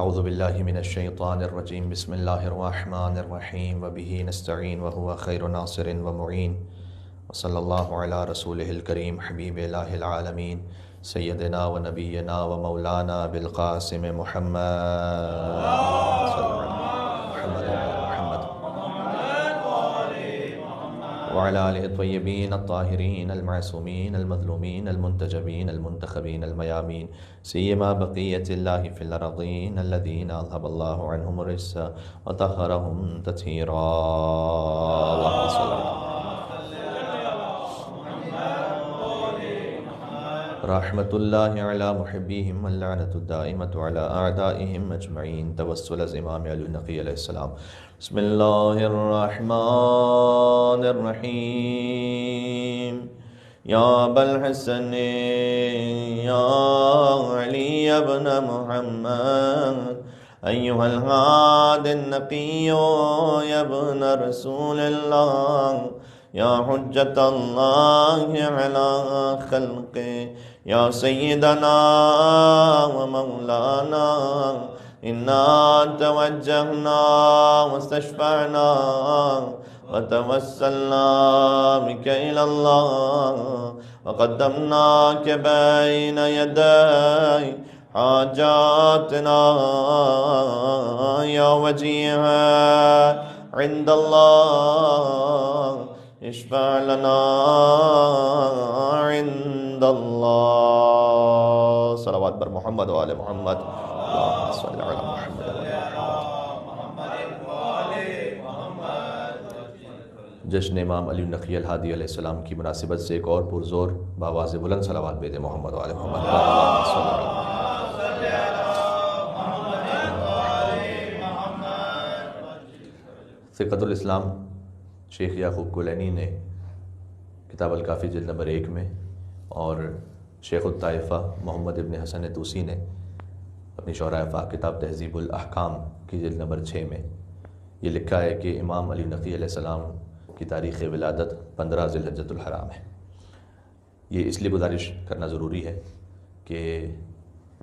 اعوذ باللہ من الشیطان الرجیم بسم اللہ الرحمن الرحیم وبہ نستعین وہو خیر ناصر ومعین وصلی اللہ علی رسولہ الکریم حبیب الہ العالمین سیدنا و نبینا و مولانا بالقاسم وعلى آلہ الطیبین الطاہرین المعصومین المظلومین المنتجبین المنتخبین المیامین سیما بقیت اللہ فی الارضین الذین اذهب اللہ عنہم الرجس وطہرہم تطہیرا اللہم صلی اللہ رحمت اللہ علی محبیہم واللعنۃ الدائمۃ علی اعدائہم اجمعین توسل از امام علی النقی علیہ السلام بسم اللہ الرحمن الرحیم یا ابا الحسن یا علی ابن محمد ایہا الہاد النقی یا ابن رسول اللہ یا حجت اللہ علی خلقہ یا سیدنا و مولانا انا توجہنا واستشفعنا وتوسلنا بک الی اللہ وقدمناک بین یدی حاجاتنا یا وجیہ عند اللہ اشفع لنا عند اللہ صلوات بر محمد و آل محمد اللہم صلی علی محمد و آل محمد۔ جشن امام علی النقی الہادی علیہ السلام کی مناسبت سے ایک اور پرزور بآواز بلند صلوات بید محمد و آل محمد اللہم صلی علی محمد۔ ثقۃ الاسلام شیخ یعقوب کلینی نے کتاب الکافی جلد نمبر 1 میں اور شیخ الطائفہ محمد ابن حسن طوسی نے اپنی شعراء افاق کتاب تہذیب الاحکام کی جلد نمبر 6 میں یہ لکھا ہے کہ امام علی نقی علیہ السلام کی تاریخ ولادت 15 ذی الحجۃ الحرام ہے۔ یہ اس لیے گزارش کرنا ضروری ہے کہ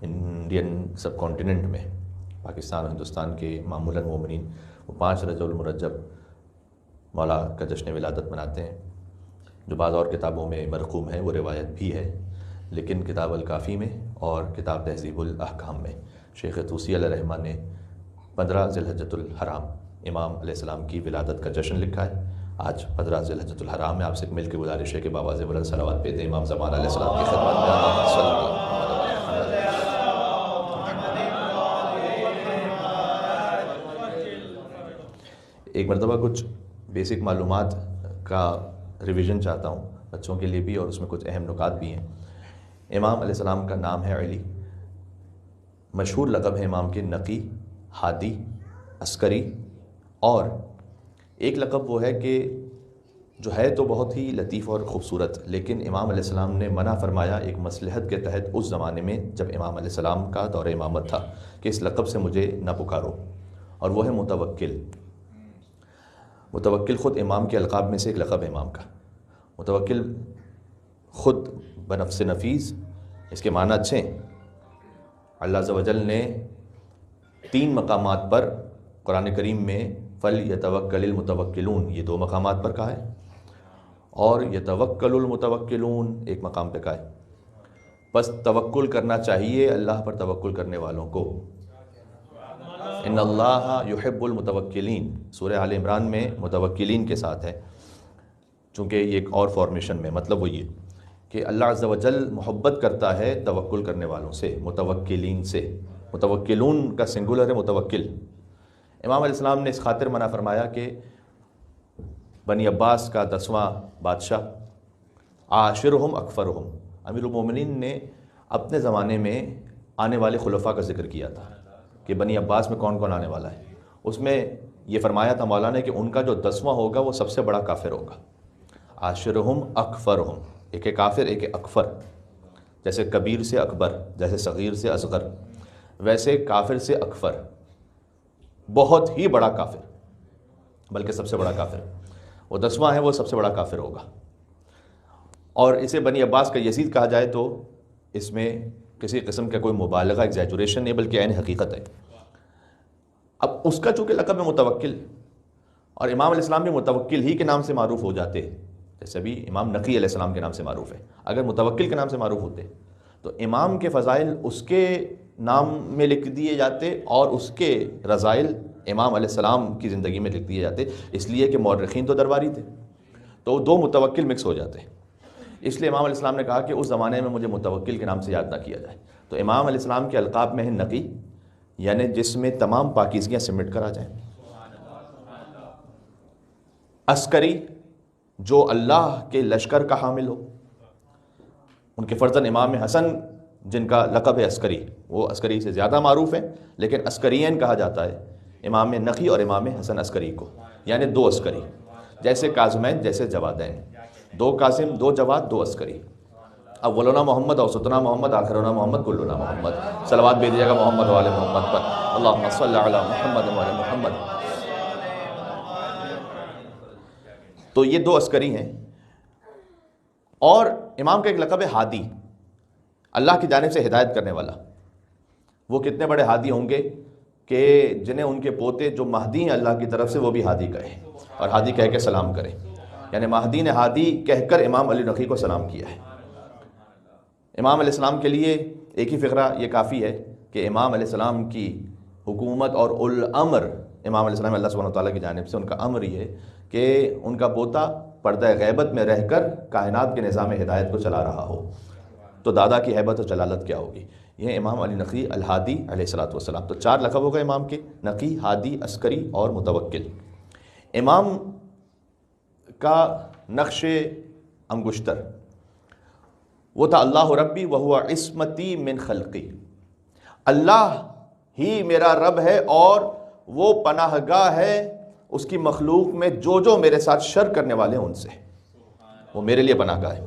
انڈین سب کانٹیننٹ میں پاکستان اور ہندوستان کے معمولاً مومنین وہ 5 رجب المرجب مولا کا جشن ولادت مناتے ہیں، جو بعض اور کتابوں میں مرقوم ہے، وہ روایت بھی ہے، لیکن کتاب الکافی میں اور کتاب تہذیب الاحکام میں شیخ طوسی علیہ الرحمہ نے 15 ذی الحجۃ الحرام امام علیہ السلام کی ولادت کا جشن لکھا ہے۔ آج 15 ذی الحجۃ الحرام میں آپ سے مل کے گزارش ہے کہ بآواز بلند صلوات پیش دیں امام زمان علیہ السلام کی خدمت میں۔ ایک مرتبہ کچھ بیسک معلومات کا ریویژن چاہتا ہوں بچوں کے لیے بھی، اور اس میں کچھ اہم نکات بھی ہیں۔ امام علیہ السلام کا نام ہے علی، مشہور لقب ہے امام کے نقی، ہادی، عسکری، اور ایک لقب وہ ہے کہ جو ہے تو بہت ہی لطیف اور خوبصورت، لیکن امام علیہ السلام نے منع فرمایا ایک مصلحت کے تحت اس زمانے میں جب امام علیہ السلام کا دور امامت تھا کہ اس لقب سے مجھے نہ پکارو، اور وہ ہے متوکل۔ متوکل خود امام کے القاب میں سے ایک لقب ہے امام کا۔ متوکل خود بنفس نفیس، اس کے معنی اچھے ہیں۔ اللہ عز و جل نے 3 مقامات پر قرآن کریم میں فَلْيَتَوَكَّلِ الْمُتَوَكِّلُونَ یہ 2 مقامات پر کہا ہے، اور يَتَوَكَّلُ الْمُتَوَكِّلُونَ ایک مقام پہ کہا ہے۔ بس توکل کرنا چاہیے اللہ پر توکل کرنے والوں کو۔ ان اللہ یحب المتوکلین سورہ آل عمران میں متوکلین کے ساتھ ہے، چونکہ یہ ایک اور فارمیشن میں مطلب وہ یہ کہ اللہ عز و جل محبت کرتا ہے توکل کرنے والوں سے، متوکلین سے۔ متوکلون کا سنگولر ہے متوکل۔ امام علیہ السلام نے اس خاطر منع فرمایا کہ بنی عباس کا 10واں بادشاہ عاشرہم اکفرہم، امیر المومنین نے اپنے زمانے میں آنے والے خلفاء کا ذکر کیا تھا کہ بنی عباس میں کون کون آنے والا ہے۔ اس میں یہ فرمایا تھا مولانا نے کہ ان کا جو 10واں ہوگا وہ سب سے بڑا کافر ہوگا۔ عاشرہم اکفرہم، ایک کافر ایک اکفر، جیسے کبیر سے اکبر، جیسے صغیر سے اصغر، ویسے کافر سے اکفر، بہت ہی بڑا کافر، بلکہ سب سے بڑا کافر وہ 10واں ہے، وہ سب سے بڑا کافر ہوگا۔ اور اسے بنی عباس کا یزید کہا جائے تو اس میں کسی قسم کا کوئی مبالغہ ایگزیجوریشن نہیں، بلکہ عین حقیقت ہے۔ اب اس کا چونکہ لقب ہے متوکل، اور امام علیہ السلام بھی متوکل ہی کے نام سے معروف ہو جاتے، جیسے ابھی امام نقی علیہ السلام کے نام سے معروف ہے، اگر متوکل کے نام سے معروف ہوتے تو امام کے فضائل اس کے نام میں لکھ دیے جاتے اور اس کے رضائل امام علیہ السلام کی زندگی میں لکھ دیے جاتے، اس لیے کہ مورخین تو درباری تھے، تو دو متوکل مکس ہو جاتے. اس لیے امام علیہ السلام نے کہا کہ اس زمانے میں مجھے متوکل کے نام سے یاد نہ کیا جائے. تو امام علیہ السلام کے القاب میں ہے نقی، یعنی جس میں تمام پاکیزگیاں سمٹ کر آ جائیں. عسکری، جو اللہ کے لشکر کا حامل ہو. ان کے فرزند امام حسن جن کا لقب ہے عسکری، وہ عسکری سے زیادہ معروف ہیں، لیکن عسکرین کہا جاتا ہے امام نقی اور امام حسن عسکری کو، یعنی دو عسکری، جیسے کاظمین جیسے جوادین، دو کاظم دو جواد دو عسکری. اولنا محمد اوسطنا محمد آخرنا محمد کلنا محمد. صلوات بھیجیے گا محمد والے محمد پر. اللہم صلی علی محمد والے محمد. تو یہ دو عسکری ہیں. اور امام کا ایک لقب ہے ہادی، اللہ کی جانب سے ہدایت کرنے والا. وہ کتنے بڑے ہادی ہوں گے کہ جنہیں ان کے پوتے جو مہدی ہیں اللہ کی طرف سے وہ بھی ہادی کہے، اور ہادی کہہ کے سلام کرے. یعنی مہدی نے ہادی کہہ کر امام علی نقی کو سلام کیا ہے. امام علیہ السلام کے لیے ایک ہی فقرہ یہ کافی ہے کہ امام علیہ السلام کی حکومت اور الامر امام علیہ السلام اللہ سبحانہ وتعالیٰ کی جانب سے ان کا امر یہ ہے کہ ان کا پوتا پردہ غیبت میں رہ کر کائنات کے نظام ہدایت کو چلا رہا ہو. تو دادا کی ہیبت و جلالت کیا ہوگی. یہ امام علی نقی الہادی علیہ الصلوۃ والسلام. تو چار لقب ہو گئے امام کے، نقی، ہادی، عسکری اور متوکل. امام کا نقش انگشتر وہ تھا اللہ ربی وہو عصمتی من خلقی. اللہ ہی میرا رب ہے اور وہ پناہ گاہ ہے اس کی مخلوق میں جو جو میرے ساتھ شر کرنے والے ہیں ان سے، وہ میرے لیے پناہ گاہ ہے.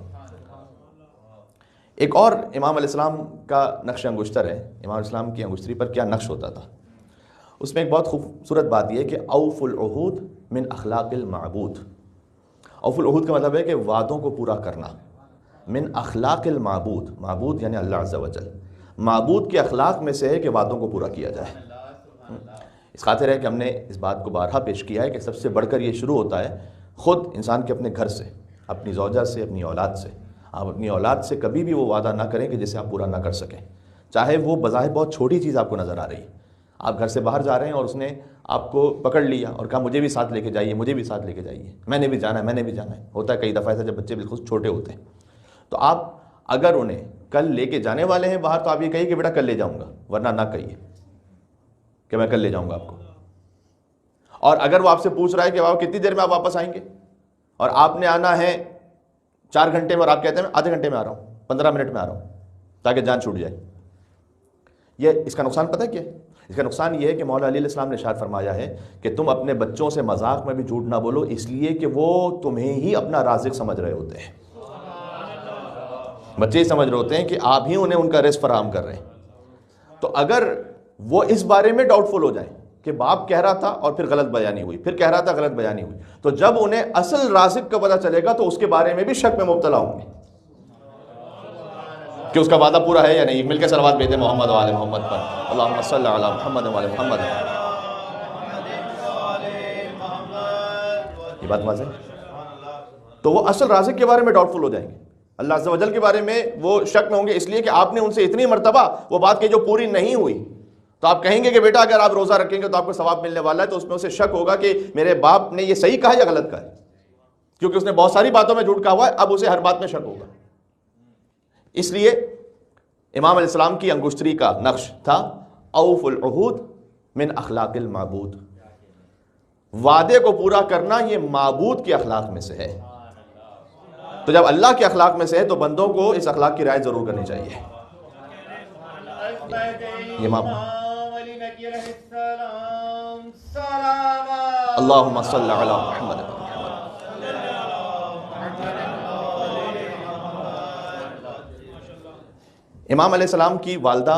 ایک اور امام علیہ السلام کا نقش انگشتر ہے. امام علیہ السلام کی انگشتری پر کیا نقش ہوتا تھا؟ اس میں ایک بہت خوبصورت بات یہ ہے کہ اوف العہود من اخلاق المعبود. اوف العہود کا مطلب ہے کہ وعدوں کو پورا کرنا. من اخلاق المعبود، معبود یعنی اللہ عز و جل، معبود کے اخلاق میں سے ہے کہ وعدوں کو پورا کیا جائے. اس خاطر ہے کہ ہم نے اس بات کو بارہا پیش کیا ہے کہ سب سے بڑھ کر یہ شروع ہوتا ہے خود انسان کے اپنے گھر سے، اپنی زوجہ سے، اپنی اولاد سے. آپ اپنی اولاد سے کبھی بھی وہ وعدہ نہ کریں کہ جسے آپ پورا نہ کر سکیں، چاہے وہ بظاہر بہت چھوٹی چیز آپ کو نظر آ رہی ہے. آپ گھر سے باہر جا رہے ہیں اور اس نے آپ کو پکڑ لیا اور کہا مجھے بھی ساتھ لے کے جائیے، مجھے بھی ساتھ لے کے جائیے، میں نے بھی جانا ہے، میں نے بھی جانا ہے. ہوتا ہے کئی دفعہ ایسا جب بچے بالکل چھوٹے ہوتے ہیں. تو آپ اگر انہیں کل لے کے جانے والے ہیں باہر تو آپ یہ کہیے کہ بیٹا کل لے جاؤں گا، ورنہ نہ کہیے کہ میں کل لے جاؤں گا آپ کو. اور اگر وہ آپ سے پوچھ رہا ہے کہ بابا کتنی دیر میں آپ واپس آئیں گے، اور آپ نے آنا ہے 4 گھنٹے میں اور آپ کہتے ہیں میں آدھے گھنٹے میں آ رہا ہوں، 15 منٹ میں آ رہا ہوں، تاکہ جان چھوٹ جائے. یہ اس کا نقصان پتہ ہے کیا ہے؟ اس کا نقصان یہ ہے کہ مولا علی علیہ السلام نے ارشاد فرمایا ہے کہ تم اپنے بچوں سے مذاق میں بھی جھوٹ نہ بولو، اس لیے کہ وہ تمہیں ہی اپنا رازق سمجھ رہے ہوتے ہیں. بچے ہی سمجھ رہے ہوتے ہیں کہ آپ ہی انہیں ان کا رزق فراہم کر رہے ہیں. تو اگر وہ اس بارے میں ڈاؤٹ فل ہو جائیں کہ باپ کہہ رہا تھا اور پھر غلط بیانی ہوئی، پھر کہہ رہا تھا غلط بیانی ہوئی، تو جب انہیں اصل رازق کا پتہ چلے گا تو اس کے بارے میں بھی شک میں مبتلا ہوں گے کہ اس کا وعدہ پورا ہے یا نہیں. مل کے صلوات بھیجیں محمد وعلى محمد پر. اللہم صلی علی محمد وعلى محمد. یہ بات واضح ہے؟ تو وہ اصل رازق کے بارے میں ڈاؤٹ فل ہو جائیں گے، اللہ عز و جل کے بارے میں وہ شک میں ہوں گے، اس لیے کہ آپ نے ان سے اتنی مرتبہ وہ بات کی جو پوری نہیں ہوئی. تو آپ کہیں گے کہ بیٹا اگر آپ روزہ رکھیں گے تو آپ کو ثواب ملنے والا ہے، تو اس میں اسے شک ہوگا کہ میرے باپ نے یہ صحیح کہا یا غلط کہا ہے، کیونکہ اس نے بہت ساری باتوں میں جھوٹ کہا ہوا ہے، اب اسے ہر بات میں شک ہوگا. اس لیے امام علیہ السلام کی انگشتری کا نقش تھا اوف العہود من اخلاق المعبود. وعدے کو پورا کرنا یہ معبود کے اخلاق میں سے ہے. تو جب اللہ کے اخلاق میں سے ہے تو بندوں کو اس اخلاق کی رعایت ضرور کرنی چاہیے. یہ اللہم صلی علی محمد. امام علیہ السلام کی والدہ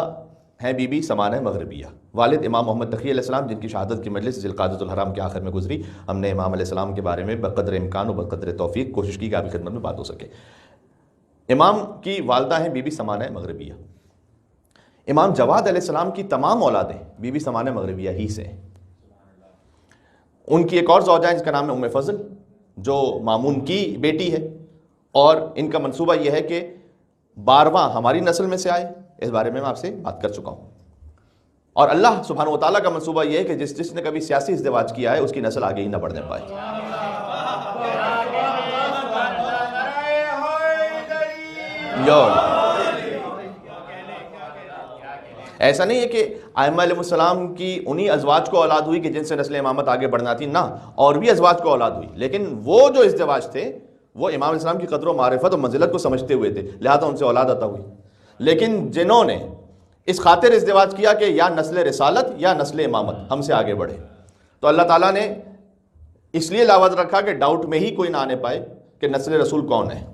ہیں بی بی سمانہ مغربیہ. والد امام محمد تقی علیہ السلام جن کی شہادت کی مجلس ذوالقعدۃ الحرام کے آخر میں گزری. ہم نے امام علیہ السلام کے بارے میں بقدر امکان و بقدر توفیق کوشش کی کہ آپ کی خدمت میں بات ہو سکے. امام کی والدہ ہیں بی بی سمانہ مغربیہ. امام جواد علیہ السلام کی تمام اولادیں بی بی سمانہ مغربیہ ہی سے ہیں. ان کی ایک اور زوجہ ہے جس کا نام ہے ام فضل، جو مامون کی بیٹی ہے، اور ان کا منصوبہ یہ ہے کہ 12واں ہماری نسل میں سے آئے. اس بارے میں آپ سے بات کر چکا ہوں. اور اللہ سبحانہ و تعالیٰ کا منصوبہ یہ ہے کہ جس نے کبھی سیاسی ازدواج کیا ہے اس کی نسل آگے ہی نہ بڑھنے پائے. ایسا نہیں ہے کہ ائمہ علیہ السلام کی انہی ازواج کو اولاد ہوئی کہ جن سے نسل امامت آگے بڑھنا تھی، نہ، اور بھی ازواج کو اولاد ہوئی، لیکن وہ جو ازدواج تھے وہ امام علیہ السلام کی قدر و معرفت اور منزلت کو سمجھتے ہوئے تھے، لہذا ان سے اولاد عطا ہوئی. لیکن جنہوں نے اس خاطر ازدواج کیا کہ یا نسل رسالت یا نسل امامت ہم سے آگے بڑھے، تو اللہ تعالیٰ نے اس لیے لاوز رکھا کہ ڈاؤٹ میں ہی کوئی نہ آنے پائے کہ نسل رسول کون ہے.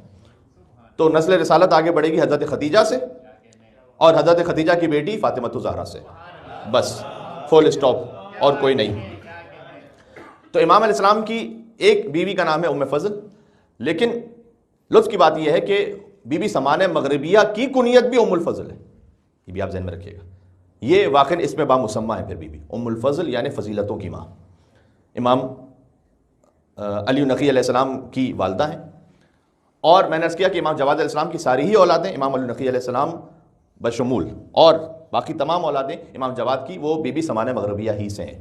تو نسل رسالت آگے بڑھے گی حضرت خدیجہ سے، اور حضرت خدیجہ کی بیٹی فاطمہ الزہرا سے، بس فل اسٹاپ، اور کوئی نہیں. تو امام علیہ السلام کی ایک بیوی کا نام ہے ام فضل، لیکن لطف کی بات یہ ہے کہ بی بی سمانہ مغربیہ کی کنیت بھی ام الفضل ہے. یہ بھی آپ ذہن میں رکھیے گا، یہ واقعی اس میں بامسمہ ہے. پھر بی بی ام الفضل یعنی فضیلتوں کی ماں. امام علی نقی علیہ السلام کی والدہ ہیں، اور میں نے عرض کیا کہ امام جواد علیہ السلام کی ساری ہی اولادیں امام علی نقی علیہ السلام بشمول، اور باقی تمام اولادیں امام جواد کی وہ بی بی سمانہ مغربیہ ہی سے ہیں.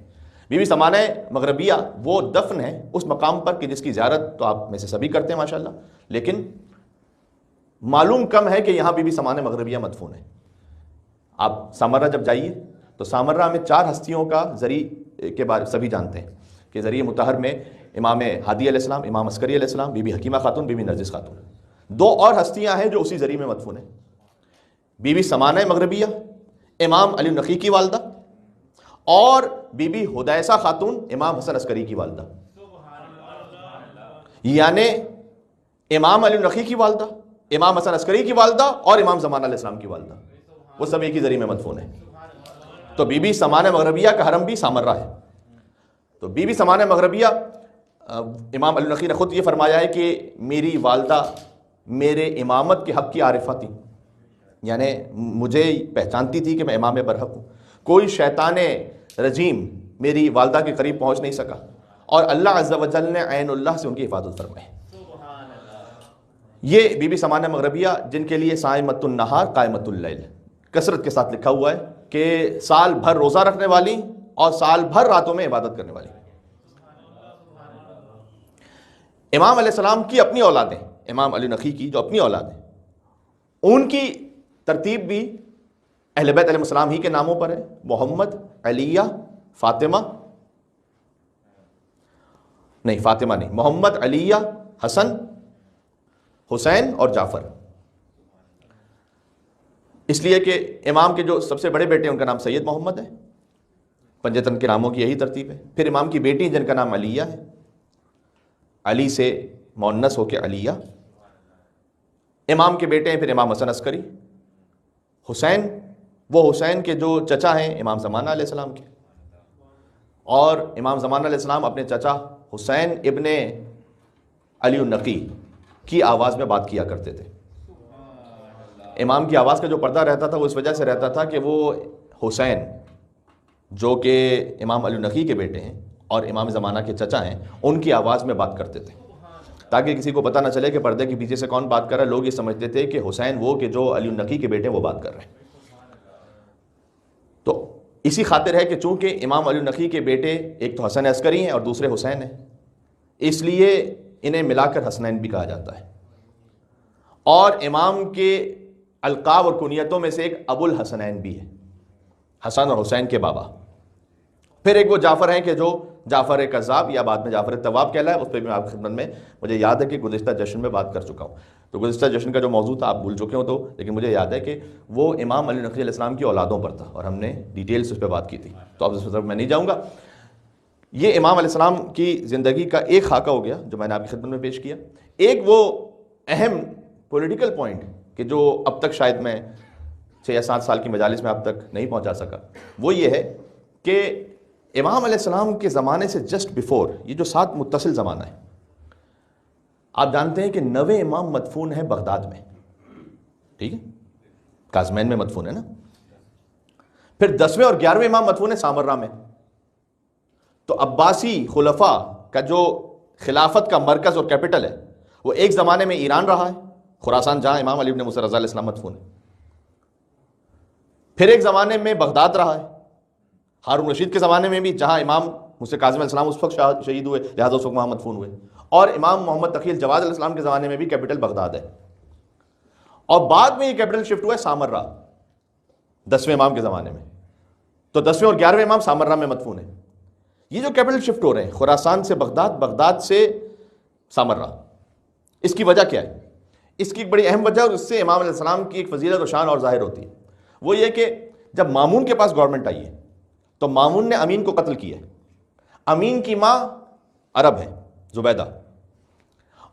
بی بی سمانہ مغربیہ وہ دفن ہے اس مقام پر کہ جس کی زیارت تو آپ میں سے سبھی کرتے ہیں ماشاءاللہ، لیکن معلوم کم ہے کہ یہاں بی بی سمانہ مغربیہ مدفون ہے. آپ سامرہ جب جائیے تو سامرہ میں 4 ہستیوں کا ذریع کے بارے سبھی جانتے ہیں کہ ذریعہ مطہر میں امام ہادی علیہ السلام، امام عسکری علیہ السلام، بی بی حکیمہ خاتون، بی بی نرجس خاتون. 2 اور ہستیاں ہیں جو اسی ذریعے میں مدفون ہیں، بی بی سمانہ مغربیہ، امام علی نقی کی والدہ، اور بی بی حدیثہ خاتون امام حسن عسکری کی والدہ. یعنی امام علی نقی کی والدہ، امام حسن عسکری کی والدہ، اور امام زمانہ علیہ السلام کی والدہ، وہ سب ایک ہی ذریعے میں مدفون ہیں. تو بی بی سمانہ مغربیہ کا حرم بھی سامرہ ہے. تو بی بی سمانہ مغربیہ، امام علی نقی نے خود یہ فرمایا ہے کہ میری والدہ میرے امامت کے حق کی عارفہ تھی، یعنی مجھے پہچانتی تھی کہ میں امام برحق ہوں. کوئی شیطان رجیم میری والدہ کے قریب پہنچ نہیں سکا، اور اللہ عز و جل نے عین اللہ سے ان کی حفاظت فرمائی. یہ بی بی سمانہ مغربیہ جن کے لیے صائمۃ النہار قائمۃ اللیل کثرت کے ساتھ لکھا ہوا ہے کہ سال بھر روزہ رکھنے والی اور سال بھر راتوں میں عبادت کرنے والی. امام علیہ السلام کی اپنی اولادیں، امام علی نقی کی جو اپنی اولادیں، ان کی ترتیب بھی اہل بیت علیہ السلام ہی کے ناموں پر ہے. محمد، علیہ، فاطمہ، نہیں فاطمہ نہیں، محمد، علیہ، حسن، حسین اور جعفر. اس لیے کہ امام کے جو سب سے بڑے بیٹے ہیں ان کا نام سید محمد ہے. پنجتن کے ناموں کی یہی ترتیب ہے. پھر امام کی بیٹی جن کا نام علیہ ہے، علی سے مؤنث ہو کے علیہ. امام کے بیٹے ہیں پھر امام حسن عسکری. حسین، وہ حسین کے جو چچا ہیں امام زمانہ علیہ السلام کے، اور امام زمانہ علیہ السلام اپنے چچا حسین ابن علی النقی کی آواز میں بات کیا کرتے تھے. امام کی آواز کا جو پردہ رہتا تھا وہ اس وجہ سے رہتا تھا کہ وہ حسین جو کہ امام علی النقی کے بیٹے ہیں اور امام زمانہ کے چچا ہیں، ان کی آواز میں بات کرتے تھے تاکہ کسی کو پتہ نہ چلے کہ پردے کے پیچھے سے کون بات کر رہا ہے. لوگ یہ سمجھتے تھے کہ حسین وہ کہ جو علی النقی کے بیٹے وہ بات کر رہے ہیں. تو اسی خاطر ہے کہ چونکہ امام علی النقی کے بیٹے ایک تو حسن عسکری ہیں اور دوسرے حسین ہیں، اس لیے انہیں ملا کر حسنین بھی کہا جاتا ہے. اور امام کے القاب اور کنیتوں میں سے ایک ابو الحسنین بھی ہے، حسن اور حسین کے بابا. پھر ایک وہ جعفر ہیں کہ جو جعفر کذاب یا بعد میں جعفر طواب کہلایا. اس پہ بھی آپ کی خدمت میں مجھے یاد ہے کہ گزشتہ جشن میں بات کر چکا ہوں. تو گزشتہ جشن کا جو موضوع تھا آپ بھول چکے ہو تو، لیکن مجھے یاد ہے کہ وہ امام علی نقی علیہ السلام کی اولادوں پر تھا اور ہم نے ڈیٹیل سے اس پہ بات کی تھی، تو اب اس پر میں نہیں جاؤں گا. یہ امام علیہ السلام کی زندگی کا ایک خاکہ ہو گیا جو میں نے آپ کی خدمت میں پیش کیا. ایک وہ اہم پولیٹیکل پوائنٹ کہ جو اب تک شاید میں 6 یا 7 سال کی مجالس میں اب تک نہیں پہنچا سکا، وہ یہ ہے کہ امام علیہ السلام کے زمانے سے جسٹ بیفور، یہ جو 7 متصل زمانہ ہے، آپ جانتے ہیں کہ 9 امام مدفون ہیں بغداد میں، ٹھیک ہے، کاظمین میں مدفون ہے نا. پھر 10ویں اور 11ویں امام مدفون ہیں سامرہ میں. تو عباسی خلفاء کا جو خلافت کا مرکز اور کیپٹل ہے وہ ایک زمانے میں ایران رہا ہے، خراسان، جہاں امام علی بن موسیٰ رضی اللہ علیہ السلام مدفون ہے. پھر ایک زمانے میں بغداد رہا ہے، ہارون رشید کے زمانے میں بھی، جہاں امام موسیٰ کاظم علیہ السلام اس وقت شہید ہوئے، لہٰذا اس وقت وہاں مدفون ہوئے. اور امام محمد تقی الجواد علیہ السلام کے زمانے میں بھی کیپٹل بغداد ہے. اور بعد میں یہ کیپٹل شفٹ ہوا ہے سامرہ 10ویں امام کے زمانے میں. تو 10ویں اور 11ویں امام سامرہ میں مدفون ہیں. یہ جو کیپٹل شفٹ ہو رہے ہیں خراسان سے بغداد، بغداد سے سامرہ، اس کی وجہ کیا ہے؟ اس کی ایک بڑی اہم وجہ، اور اس سے امام علیہ السلام کی ایک فضیلت و شان اور ظاہر ہوتی ہے. وہ یہ کہ جب مامون کے پاس گورنمنٹ آئی ہے تو مامون نے امین کو قتل کیا ہے. امین کی ماں عرب ہے، زبیدہ،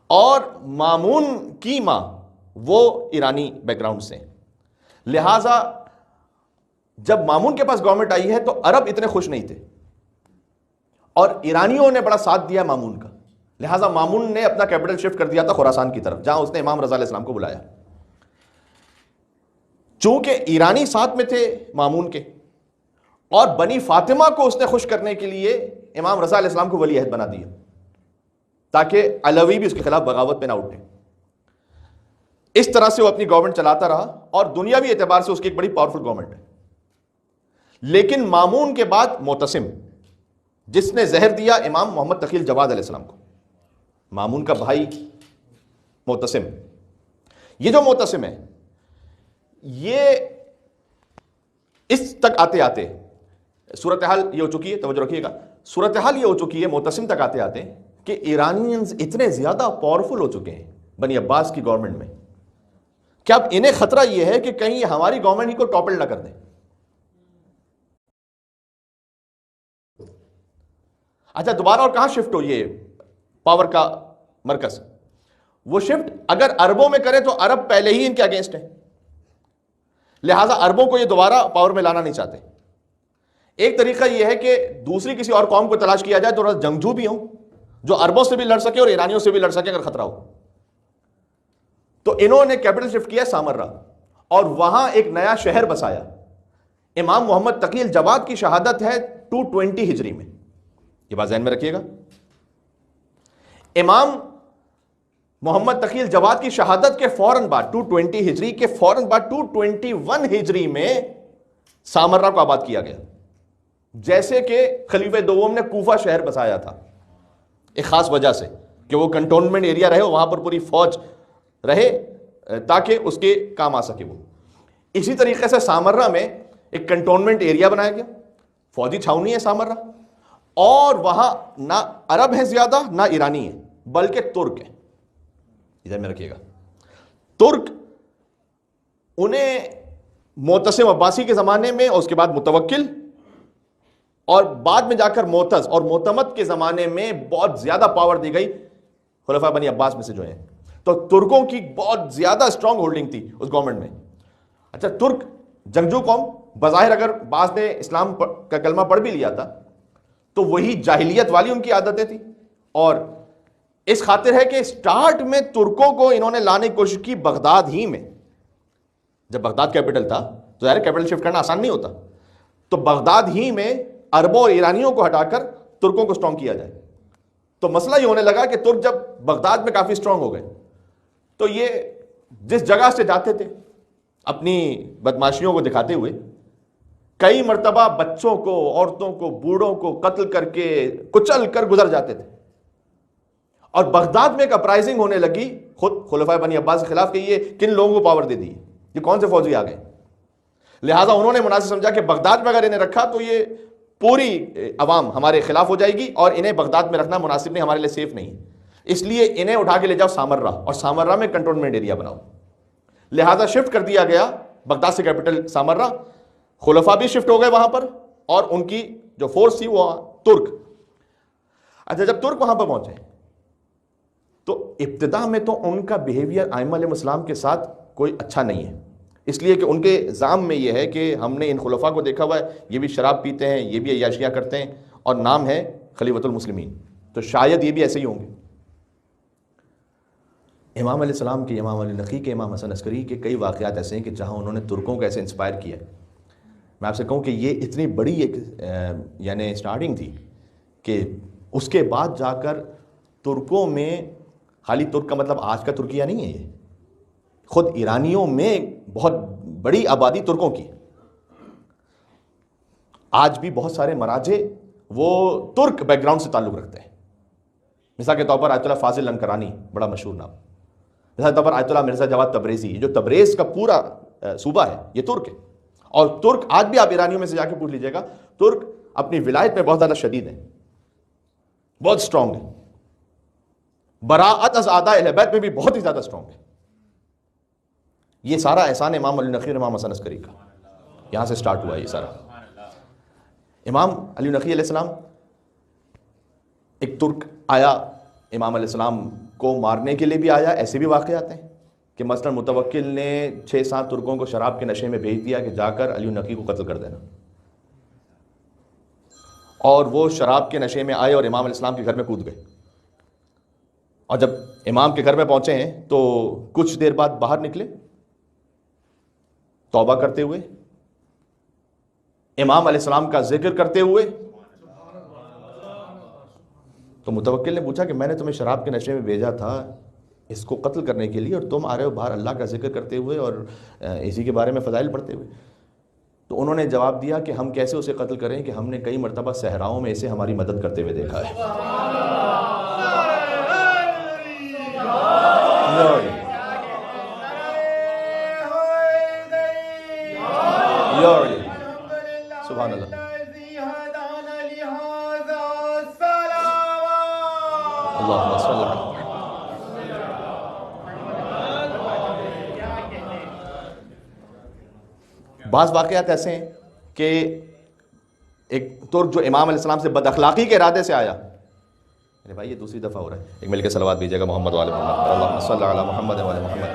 اور مامون کی ماں وہ ایرانی بیک گراؤنڈ سے. لہٰذا جب مامون کے پاس گورنمنٹ آئی ہے تو عرب اتنے خوش نہیں تھے، اور ایرانیوں نے بڑا ساتھ دیا مامون کا. لہٰذا مامون نے اپنا کیپٹل شفٹ کر دیا تھا خراسان کی طرف، جہاں اس نے امام رضا علیہ السلام کو بلایا. چونکہ ایرانی ساتھ میں تھے مامون کے، اور بنی فاطمہ کو اس نے خوش کرنے کے لیے امام رضا علیہ السلام کو ولی عہد بنا دیا، تاکہ علوی بھی اس کے خلاف بغاوت پہ نہ اٹھے. اس طرح سے وہ اپنی گورنمنٹ چلاتا رہا، اور دنیاوی اعتبار سے اس کی ایک بڑی پاورفل گورنمنٹ ہے. لیکن مامون کے بعد معتصم، جس نے زہر دیا امام محمد تقی الجواد علیہ السلام کو، مامون کا بھائی معتصم. یہ جو معتصم ہے، یہ اس تک آتے آتے صورتحال یہ ہو چکی ہے، توجہ رکھیے گا، صورتحال یہ ہو چکی ہے معتصم تک آتے آتے کہ ایرانینز اتنے زیادہ پاورفل ہو چکے ہیں بنی عباس کی گورنمنٹ میں کہ اب انہیں خطرہ یہ ہے کہ کہیں ہماری گورنمنٹ ہی کو ٹاپل نہ کر دیں. اچھا، دوبارہ اور کہاں شفٹ ہو یہ پاور کا مرکز؟ وہ شفٹ اگر عربوں میں کرے تو عرب پہلے ہی ان کے اگینسٹ ہیں، لہٰذا عربوں کو یہ دوبارہ پاور میں لانا نہیں چاہتے. ایک طریقہ یہ ہے کہ دوسری کسی اور قوم کو تلاش کیا جائے جو جنگجو بھی ہوں، جو عربوں سے بھی لڑ سکے اور ایرانیوں سے بھی لڑ سکے اگر خطرہ ہو. تو انہوں نے کیپٹل شفٹ کیا سامرہ، اور وہاں ایک نیا شہر بسایا. امام محمد تقی الجواد کی شہادت ہے 220 ہجری میں، یہ بات ذہن میں رکھیے گا. امام محمد تقی الجواد کی شہادت کے فوراً بعد 220 ہجری کے فوراً بعد 221 ہجری میں سامرہ کو آباد کیا گیا، جیسے کہ خلیفہ دوم نے کوفہ شہر بسایا تھا، ایک خاص وجہ سے کہ وہ کنٹونمنٹ ایریا رہے، وہاں پر پوری فوج رہے تاکہ اس کے کام آ سکے وہ. اسی طریقے سے سامرہ میں ایک کنٹونمنٹ ایریا بنایا گیا، فوجی چھاؤنی ہے سامرہ، اور وہاں نہ عرب ہیں زیادہ نہ ایرانی ہیں بلکہ ترک ہیں. ادھر میں رکھیے گا، ترک انہیں معتصم عباسی کے زمانے میں اور اس کے بعد متوکل اور بعد میں جا کر معتز اور معتمد کے زمانے میں بہت زیادہ پاور دی گئی خلفاء بنی عباس میں سے جو ہیں. تو ترکوں کی بہت زیادہ اسٹرانگ ہولڈنگ تھی اس گورنمنٹ میں. اچھا، ترک جنگجو قوم، بظاہر اگر بعض نے اسلام کا کلمہ پڑھ بھی لیا تھا تو وہی جاہلیت والی ان کی عادتیں تھیں، اور اس خاطر ہے کہ سٹارٹ میں ترکوں کو انہوں نے لانے کی کوشش کی بغداد ہی میں. جب بغداد کیپٹل تھا تو ظاہر کیپٹل شفٹ کرنا آسان نہیں ہوتا، تو بغداد ہی میں عربوں اور ایرانیوں کو ہٹا کر ترکوں کو اسٹرانگ کیا جائے. تو مسئلہ یہ ہونے لگا کہ ترک جب بغداد میں کافی اسٹرانگ ہو گئے تو یہ جس جگہ سے جاتے تھے اپنی بدماشیوں کو دکھاتے ہوئے کئی مرتبہ بچوں کو، عورتوں کو، بوڑھوں کو قتل کر کے کچل کر گزر جاتے تھے. اور بغداد میں ایک اپرائزنگ ہونے لگی خود خلفاء بنی عباس کے خلاف کہ یہ کن لوگوں کو پاور دے دی، یہ کون سے فوجی آ گئے. لہٰذا انہوں نے مناسب سمجھا کہ بغداد میں اگر انہیں رکھا تو یہ پوری عوام ہمارے خلاف ہو جائے گی، اور انہیں بغداد میں رکھنا مناسب نہیں، ہمارے لیے سیف نہیں، اس لیے انہیں اٹھا کے لے جاؤ سامرہ، اور سامرہ میں کنٹونمنٹ ایریا بناؤ. لہٰذا شفٹ کر دیا گیا بغداد سے کیپٹل سامرہ. خلفاء بھی شفٹ ہو گئے وہاں پر، اور ان کی جو فورس تھی وہ ترک. اچھا، جب ترک وہاں پر پہنچے تو ابتدا میں تو ان کا بیہیویئر ائمہ علیہ السلام کے ساتھ کوئی اچھا نہیں ہے، اس لیے کہ ان کے زعم میں یہ ہے کہ ہم نے ان خلفاء کو دیکھا ہوا ہے، یہ بھی شراب پیتے ہیں، یہ بھی عیاشیاں کرتے ہیں، اور نام ہے خلیفۃ المسلمین، تو شاید یہ بھی ایسے ہی ہوں گے. امام علیہ السلام کے، امام علی نقی کے، امام حسن عسکری کے کئی واقعات ایسے ہیں کہ جہاں انہوں نے ترکوں کو ایسے انسپائر کیا. میں آپ سے کہوں کہ یہ اتنی بڑی ایک یعنی اسٹارٹنگ تھی کہ اس کے بعد جا کر ترکوں میں، خالی ترک کا مطلب آج کا ترکیہ نہیں ہے، یہ خود ایرانیوں میں بہت بڑی آبادی ترکوں کی، آج بھی بہت سارے مراجع وہ ترک بیک گراؤنڈ سے تعلق رکھتے ہیں. مثال کے طور پر آیت اللہ فاضل لنکرانی، بڑا مشہور نام. مثال کے طور پر آیت اللہ مرزا جواد تبریزی، جو تبریز کا پورا صوبہ ہے یہ ترک ہے. اور ترک آج بھی آپ ایرانیوں میں سے جا کے پوچھ لیجئے گا، ترک اپنی ولایت میں بہت زیادہ شدید ہیں، بہت سٹرونگ ہیں، براءت از اعداء اہل بیت میں بھی بہت ہی زیادہ سٹرونگ ہے. یہ سارا احسان امام علی نقی اور امام حسن عسکری کا، یہاں سے سٹارٹ ہوا ہے یہ سارا. امام علی نقی علیہ السلام، ایک ترک آیا امام علیہ السلام کو مارنے کے لیے بھی آیا. ایسے بھی واقعات ہیں کہ مثلا متوکل نے 6-7 ترکوں کو شراب کے نشے میں بھیج دیا کہ جا کر علی نقی کو قتل کر دینا، اور وہ شراب کے نشے میں آئے اور امام علیہ السلام کے گھر میں کود گئے. اور جب امام کے گھر میں پہنچے ہیں تو کچھ دیر بعد باہر نکلے توبہ کرتے ہوئے، امام علیہ السلام کا ذکر کرتے ہوئے. تو متوکل نے پوچھا کہ میں نے تمہیں شراب کے نشے میں بھیجا تھا اس کو قتل کرنے کے لیے، اور تم آ رہے ہو باہر اللہ کا ذکر کرتے ہوئے اور اسی کے بارے میں فضائل پڑھتے ہوئے. تو انہوں نے جواب دیا کہ ہم کیسے اسے قتل کریں کہ ہم نے کئی مرتبہ صحراؤں میں اسے ہماری مدد کرتے ہوئے دیکھا ہے. سبحان اللہ. اللہم صلی اللہ. بعض واقعات ایسے ہیں کہ ایک ترک جو امام علیہ السلام سے بد اخلاقی کے ارادے سے آیا، میرے بھائی یہ دوسری دفعہ ہو رہا ہے، ایک مل کے صلوات بھیجیے گا محمد والے محمد، اللہم صلی علی محمد والے محمد.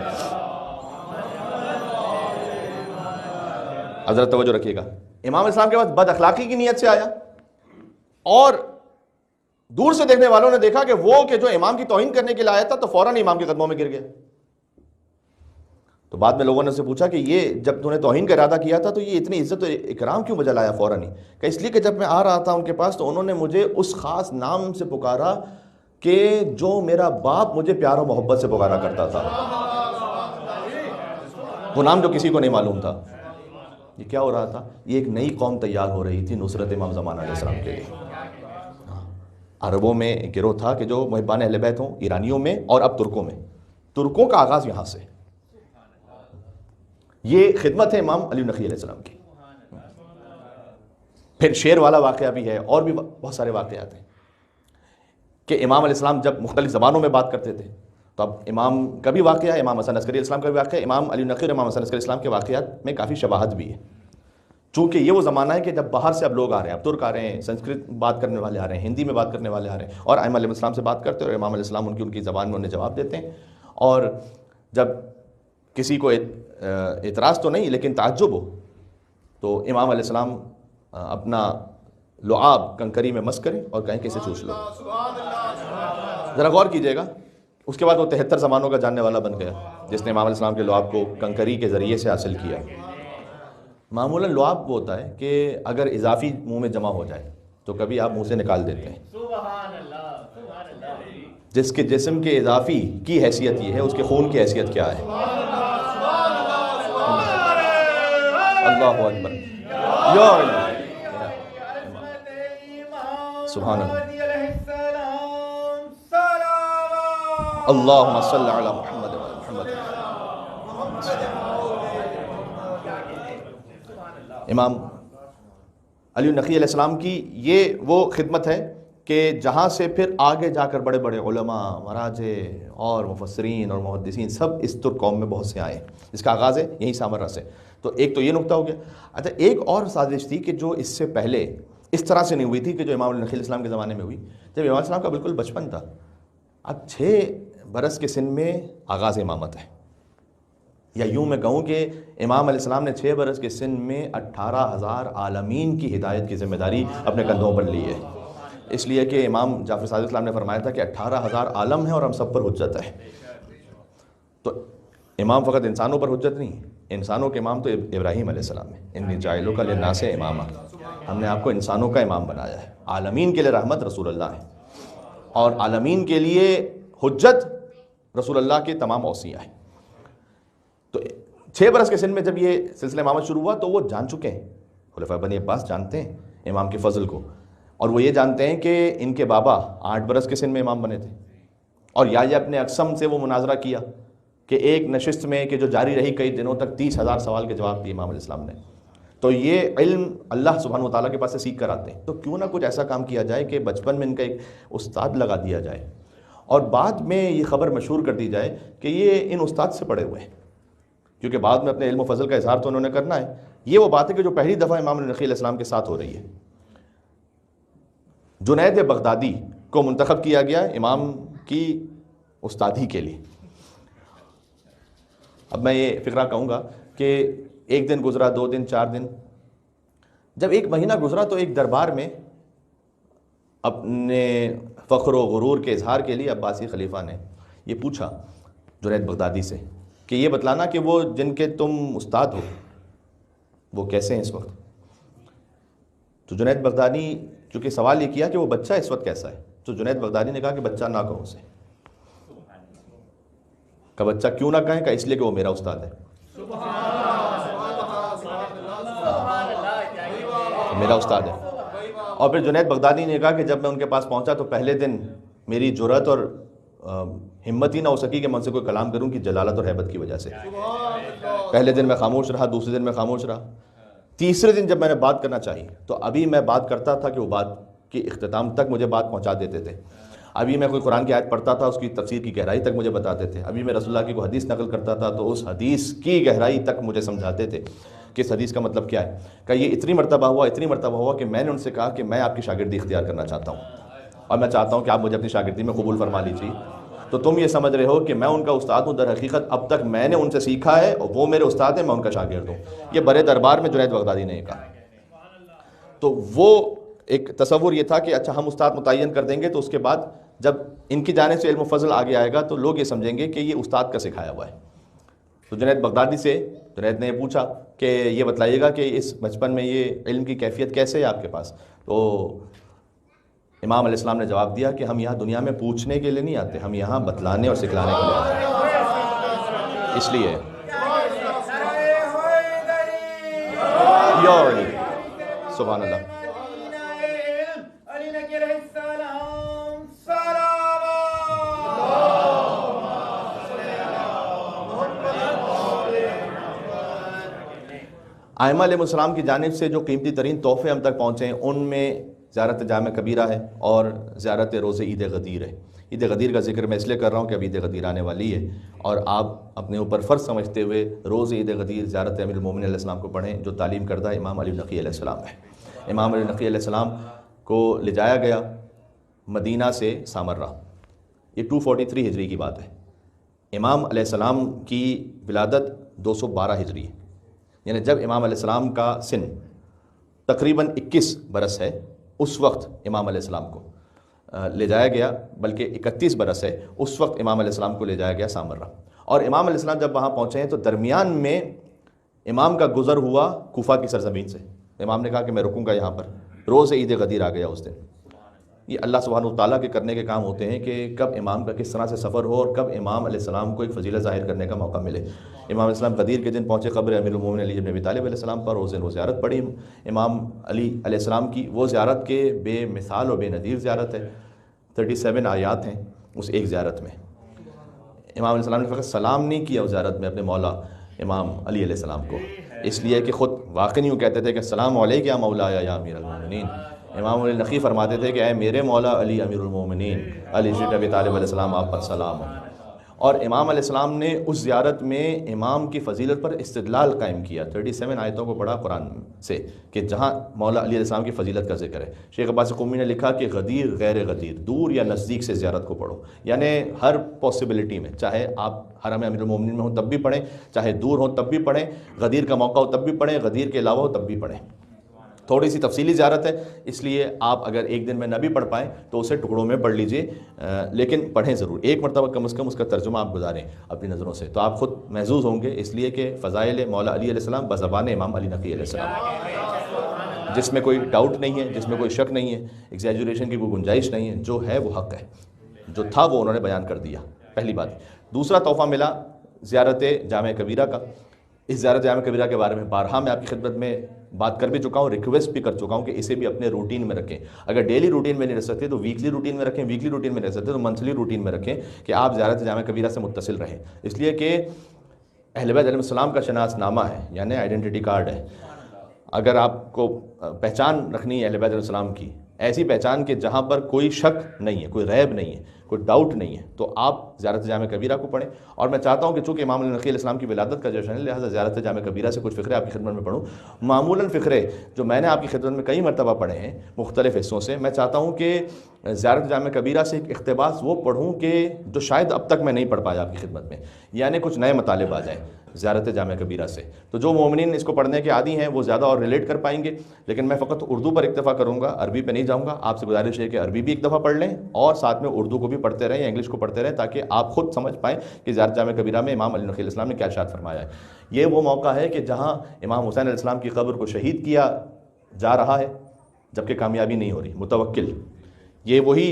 حضرت توجہ رکھیے گا، امام علیہ السلام کے بعد بد اخلاقی کی نیت سے آیا، اور دور سے دیکھنے والوں نے دیکھا کہ وہ کہ جو امام کی توہین کرنے کے لیے آیا تھا تو فوراً امام کے قدموں میں گر گیا. تو بعد میں لوگوں نے اسے پوچھا کہ یہ جب تو نے توہین کا ارادہ کیا تھا تو یہ اتنی عزت و اکرام کیوں بجا لایا فوراً ہی؟ کہ اس لیے کہ جب میں آ رہا تھا ان کے پاس تو انہوں نے مجھے اس خاص نام سے پکارا کہ جو میرا باپ مجھے پیار و محبت سے پکارا کرتا تھا، وہ نام جو کسی کو نہیں معلوم تھا. یہ کیا ہو رہا تھا؟ یہ ایک نئی قوم تیار ہو رہی تھی نصرت امام زمان علیہ السلام کے لیے. عربوں میں ایک گروہ تھا کہ جو محبان اہل بیت ہوں، ایرانیوں میں، اور اب ترکوں میں. ترکوں کا آغاز یہاں سے. یہ خدمت ہے امام علی نقی علیہ السلام کی. پھر شعر والا واقعہ بھی ہے، اور بھی بہت سارے واقعات ہیں کہ امام علیہ السلام جب مختلف زبانوں میں بات کرتے تھے. تو اب امام کا بھی واقعہ ہے، امام حسن عسکری اسلام کا بھی واقعہ ہے. امام علی نقی اور امام حسن عسکری اسلام کے واقعات میں کافی شباہت بھی ہے، چونکہ یہ وہ زمانہ ہے کہ جب باہر سے اب لوگ آ رہے ہیں، اب ترک آ رہے ہیں، سنسکرت بات کرنے والے آ رہے ہیں، ہندی میں بات کرنے والے آ رہے ہیں، اور ائمہ علیہ السلام سے بات کرتے ہیں، اور امام علیہ السلام ان کی زبان میں انہیں جواب دیتے ہیں. اور جب کسی کو اعتراض تو نہیں لیکن تعجب ہو تو امام علیہ السلام اپنا لعاب کنکری میں مس کریں اور کہیں کہ اسے چوس لو. ذرا غور کیجئے گا، اس کے بعد وہ 73 زمانوں کا جاننے والا بن گیا جس نے امام علیہ السلام کے لعاب کو کنکری کے ذریعے سے حاصل کیا. معمولاً لعاب وہ ہوتا ہے کہ اگر اضافی منہ میں جمع ہو جائے تو کبھی آپ منہ سے نکال دیتے ہیں. جس کے جسم کے اضافی کی حیثیت یہ ہے، اس کے خون کی حیثیت کیا ہے؟ اللہ اکبر. یا سبحان اللہ. اللہم صلی علی محمد محمد. امام علی نقی علیہ السلام کی یہ وہ خدمت ہے کہ جہاں سے پھر آگے جا کر بڑے بڑے علماء، مراجع اور مفسرین اور محدثین سب اس ترک قوم میں بہت سے آئے. اس کا آغاز ہے یہیں سامرا سے. تو ایک تو یہ نقطہ ہو گیا. اچھا، ایک اور سازش تھی کہ جو اس سے پہلے اس طرح سے نہیں ہوئی تھی کہ جو امام علی نقی علیہ السلام کے زمانے میں ہوئی، جب امام علیہ السلام کا بالکل بچپن تھا. اب 6 برس کے سن میں آغاز امامت ہے، یا یوں میں کہوں کہ امام علیہ السلام نے 6 برس کے سن میں 18,000 عالمین کی ہدایت کی ذمہ داری اپنے کندھوں پر لی ہے. اس لیے کہ امام جعفر صادق السلام نے فرمایا تھا کہ 18,000 عالم ہیں اور ہم سب پر حجت ہے. تو امام فقط انسانوں پر حجت نہیں، انسانوں کے امام تو ابراہیم علیہ السلام ہے، انی جاعلک للناس اماما. ہم نے آپ کو انسانوں کا امام بنایا ہے. عالمین کے لیے رحمت رسول اللہ ہے، اور عالمین کے لیے حجت رسول اللہ کے تمام اوصیاء ہیں. تو 6 برس کے سن میں جب یہ سلسلہ امامت شروع ہوا تو وہ جان چکے ہیں، خلفاء بنی عباس جانتے ہیں امام کے فضل کو، اور وہ یہ جانتے ہیں کہ ان کے بابا 8 برس کے سن میں امام بنے تھے. اور یا اپنے اقسم سے وہ مناظرہ کیا کہ ایک نشست میں کہ جو جاری رہی کئی دنوں تک 30,000 سوال کے جواب دیے امام علیہ السلام نے. تو یہ علم اللہ سبحانہ و تعالیٰ کے پاس سے سیکھ کر آتے ہیں. تو کیوں نہ کچھ ایسا کام کیا جائے کہ بچپن میں ان کا ایک استاد لگا دیا جائے، اور بعد میں یہ خبر مشہور کر دی جائے کہ یہ ان استاد سے پڑھے ہوئے ہیں، کیونکہ بعد میں اپنے علم و فضل کا اظہار تو انہوں نے کرنا ہے. یہ وہ بات ہے کہ جو پہلی دفعہ امام نقی علیہ السلام کے ساتھ ہو رہی ہے. جنید بغدادی کو منتخب کیا گیا امام کی استادی کے لیے. اب میں یہ فقرہ کہوں گا کہ ایک دن گزرا، 2 دن، 4 دن، جب 1 مہینہ گزرا تو ایک دربار میں اپنے فخر و غرور کے اظہار کے لیے عباسی خلیفہ نے یہ پوچھا جنید بغدادی سے کہ یہ بتلانا کہ وہ جن کے تم استاد ہو وہ کیسے ہیں اس وقت. تو جنید بغدادی چونکہ سوال یہ کیا کہ وہ بچہ اس وقت کیسا ہے، تو جنید بغدادی نے کہا کہ بچہ نہ کہو اسے. کہ بچہ کیوں نہ کہیں؟ کہ اس لیے کہ وہ میرا استاد ہے، میرا استاد ہے. اور پھر جنید بغدادی نے کہا کہ جب میں ان کے پاس پہنچا تو پہلے دن میری جرأت اور ہمت ہی نہ ہو سکی کہ میں ان سے کوئی کلام کروں کہ جلالت اور ہیبت کی وجہ سے. پہلے دن میں خاموش رہا، دوسرے دن میں خاموش رہا، تیسرے دن جب میں نے بات کرنا چاہی تو ابھی میں بات کرتا تھا کہ وہ بات کی اختتام تک مجھے بات پہنچا دیتے تھے. ابھی میں کوئی قرآن کی آیت پڑھتا تھا، اس کی تفسیر کی گہرائی تک مجھے بتاتے تھے. ابھی میں رسول اللہ کی کوئی حدیث نقل کرتا تھا تو اس حدیث کی گہرائی تک مجھے سمجھاتے تھے کہ اس حدیث کا مطلب کیا ہے. کہ یہ اتنی مرتبہ ہوا کہ میں نے ان سے کہا کہ میں آپ کی شاگردی اختیار کرنا چاہتا ہوں، اور میں چاہتا ہوں کہ آپ مجھے اپنی شاگردی میں قبول فرما لیجیے. تو تم یہ سمجھ رہے ہو کہ میں ان کا استاد ہوں، در حقیقت اب تک میں نے ان سے سیکھا ہے اور وہ میرے استاد ہیں، میں ان کا شاگرد ہوں. یہ برے دربار میں جنید بغدادی نے کہا. تو وہ ایک تصور یہ تھا کہ اچھا ہم استاد متعین کر دیں گے تو اس کے بعد جب ان کی جانب سے علم و فضل آگے آئے گا تو لوگ یہ سمجھیں گے کہ یہ استاد کا سکھایا ہوا ہے. تو جنید بغدادی سے جنید نے یہ پوچھا کہ یہ بتلائیے گا کہ اس بچپن میں یہ علم کی کیفیت کیسے ہے آپ کے پاس. تو امام علیہ السلام نے جواب دیا کہ ہم یہاں دنیا میں پوچھنے کے لیے نہیں آتے، ہم یہاں بتلانے اور سکھلانے کے لیے آتے ہیں. اس لیے سبحان اللہ. ائمہ علیہ السلام کی جانب سے جو قیمتی ترین تحفے ہم تک پہنچے ہیں ان میں زیارت جامع کبیرہ ہے اور زیارت روز عید غدیر ہے. عید غدیر کا ذکر میں اس لیے کر رہا ہوں کہ اب عید غدیر آنے والی ہے اور آپ اپنے اوپر فرض سمجھتے ہوئے روز عید غدیر زیارت امیر المومنین علیہ السلام کو پڑھیں جو تعلیم کردہ امام علی نقی علیہ السلام ہے. امام علی نقی علیہ السلام کو لے جایا گیا مدینہ سے سامرہ. یہ 243 ہجری کی بات ہے. امام علیہ السلام کی ولادت 212 ہجری ہے، یعنی جب امام علیہ السلام کا سن تقریباً 21 برس ہے اس وقت امام علیہ السلام کو لے جایا گیا، بلکہ 31 برس ہے اس وقت امام علیہ السلام کو لے جایا گیا سامرہ. اور امام علیہ السلام جب وہاں پہنچے ہیں تو درمیان میں امام کا گزر ہوا کوفہ کی سرزمین سے. امام نے کہا کہ میں رکوں گا یہاں پر. روز عید غدیر آ گیا اس دن. یہ اللہ سبحانہ وتعالیٰ کے کرنے کے کام ہوتے ہیں کہ کب امام کا کس طرح سے سفر ہو اور کب امام علیہ السلام کو ایک فضیلت ظاہر کرنے کا موقع ملے. امام علیہ السلام غدیر کے دن پہنچے قبر امیر المومنین علی بن ابی طالب علیہ السلام پر. اس دن وہ زیارت پڑھی امام علی علیہ السلام کی. وہ زیارت کے بے مثال و بے نظیر زیارت ہے. 37 آیات ہیں اس ایک زیارت میں. امام علیہ السلام نے فقط سلام نہیں کیا اس زیارت میں اپنے مولا امام علی علیہ السلام کو، اس لیے کہ خود واقعی یوں کہتے تھے کہ السلام علیک یا مولا یا امیر المومنین. امام علی نقی فرماتے تھے کہ اے میرے مولا علی امیر المومنین علی بن ابی طالب علیہ السلام آپ پر سلام ہو. اور امام علیہ السلام نے اس زیارت میں امام کی فضیلت پر استدلال قائم کیا. 37 آیتوں کو پڑھا قرآن سے کہ جہاں مولا علی علیہ السلام کی فضیلت کا ذکر ہے. شیخ عباس قمی نے لکھا کہ غدیر غیر غدیر، دور یا نزدیک سے زیارت کو پڑھو، یعنی ہر پاسبلٹی میں، چاہے آپ حرم امیر المومنین میں ہوں تب بھی پڑھیں، چاہے دور ہوں تب بھی پڑھیں، غدیر کا موقع ہو تب بھی پڑھیں، غدیر کے علاوہ ہو تب بھی پڑھیں. تھوڑی سی تفصیلی زیارت ہے اس لیے آپ اگر ایک دن میں نہ بھی پڑھ پائیں تو اسے ٹکڑوں میں پڑھ لیجئے، لیکن پڑھیں ضرور. ایک مرتبہ کم از کم اس کا ترجمہ آپ گزاریں اپنی نظروں سے تو آپ خود محظوظ ہوں گے، اس لیے کہ فضائل مولا علی علیہ السلام بزبان امام علی نقی علیہ السلام. جس میں کوئی ڈاؤٹ نہیں ہے، جس میں کوئی شک نہیں ہے، ایگزیجوریشن کی کوئی گنجائش نہیں ہے، جو ہے وہ حق ہے، جو تھا وہ انہوں نے بیان کر دیا، پہلی بات۔ دوسرا تحفہ ملا زیارت جامع کبیرہ کا۔ اس زیارت جامع کبیرہ کے بارے میں بارہا میں آپ کی خدمت میں بات کر بھی چکا ہوں، ریکویسٹ بھی کر چکا ہوں کہ اسے بھی اپنے روٹین میں رکھیں۔ اگر ڈیلی روٹین میں نہیں رکھ سکتے تو ویکلی روٹین میں رکھیں، ویکلی روٹین میں نہیں رکھ سکتے تو منتھلی روٹین میں رکھیں کہ آپ زیارت جامع کبیرہ سے متصل رہیں، اس لیے کہ اہل بیت علیہ السلام کا شناس نامہ ہے، یعنی آئیڈینٹی کارڈ ہے۔ اگر آپ کو پہچان رکھنی ہے اہل بیت علیہ السلام کی، ایسی پہچان کہ جہاں پر کوئی شک نہیں ہے، کوئی ریب نہیں ہے، کوئی ڈاؤٹ نہیں ہے، تو آپ زیارت جامع کبیرہ کو پڑھیں۔ اور میں چاہتا ہوں کہ چونکہ امام علی نقی علیہ السلام کی ولادت کا جشن ہے، لہٰذا زیارت جامع کبیرہ سے کچھ فقرے آپ کی خدمت میں پڑھوں۔ معمولاً فقرے جو میں نے آپ کی خدمت میں کئی مرتبہ پڑھے ہیں مختلف حصوں سے، میں چاہتا ہوں کہ زیارت جامع کبیرہ سے ایک اقتباس وہ پڑھوں کہ جو شاید اب تک میں نہیں پڑھ پایا آپ کی خدمت میں، یعنی کچھ نئے مطالب آ جائیں زیارت جامع کبیرہ سے۔ تو جو مومنین اس کو پڑھنے کے عادی ہیں وہ زیادہ اور ریلیٹ کر پائیں گے، لیکن میں فقط اردو پر اکتفا کروں گا، عربی پہ نہیں جاؤں گا۔ آپ سے گزارش ہے کہ عربی بھی ایک دفعہ پڑھ لیں اور ساتھ میں اردو کو بھی پڑھتے رہیں یا انگلش کو پڑھتے رہیں، تاکہ آپ خود سمجھ پائیں کہ زیارت جامع کبیرہ میں امام علی نقی علیہ السلام نے کیا ارشاد فرمایا ہے۔ یہ وہ موقع ہے کہ جہاں امام حسین علیہ السلام کی قبر کو شہید کیا جا رہا ہے جبکہ کامیابی نہیں ہو رہی۔ متوکل یہ وہی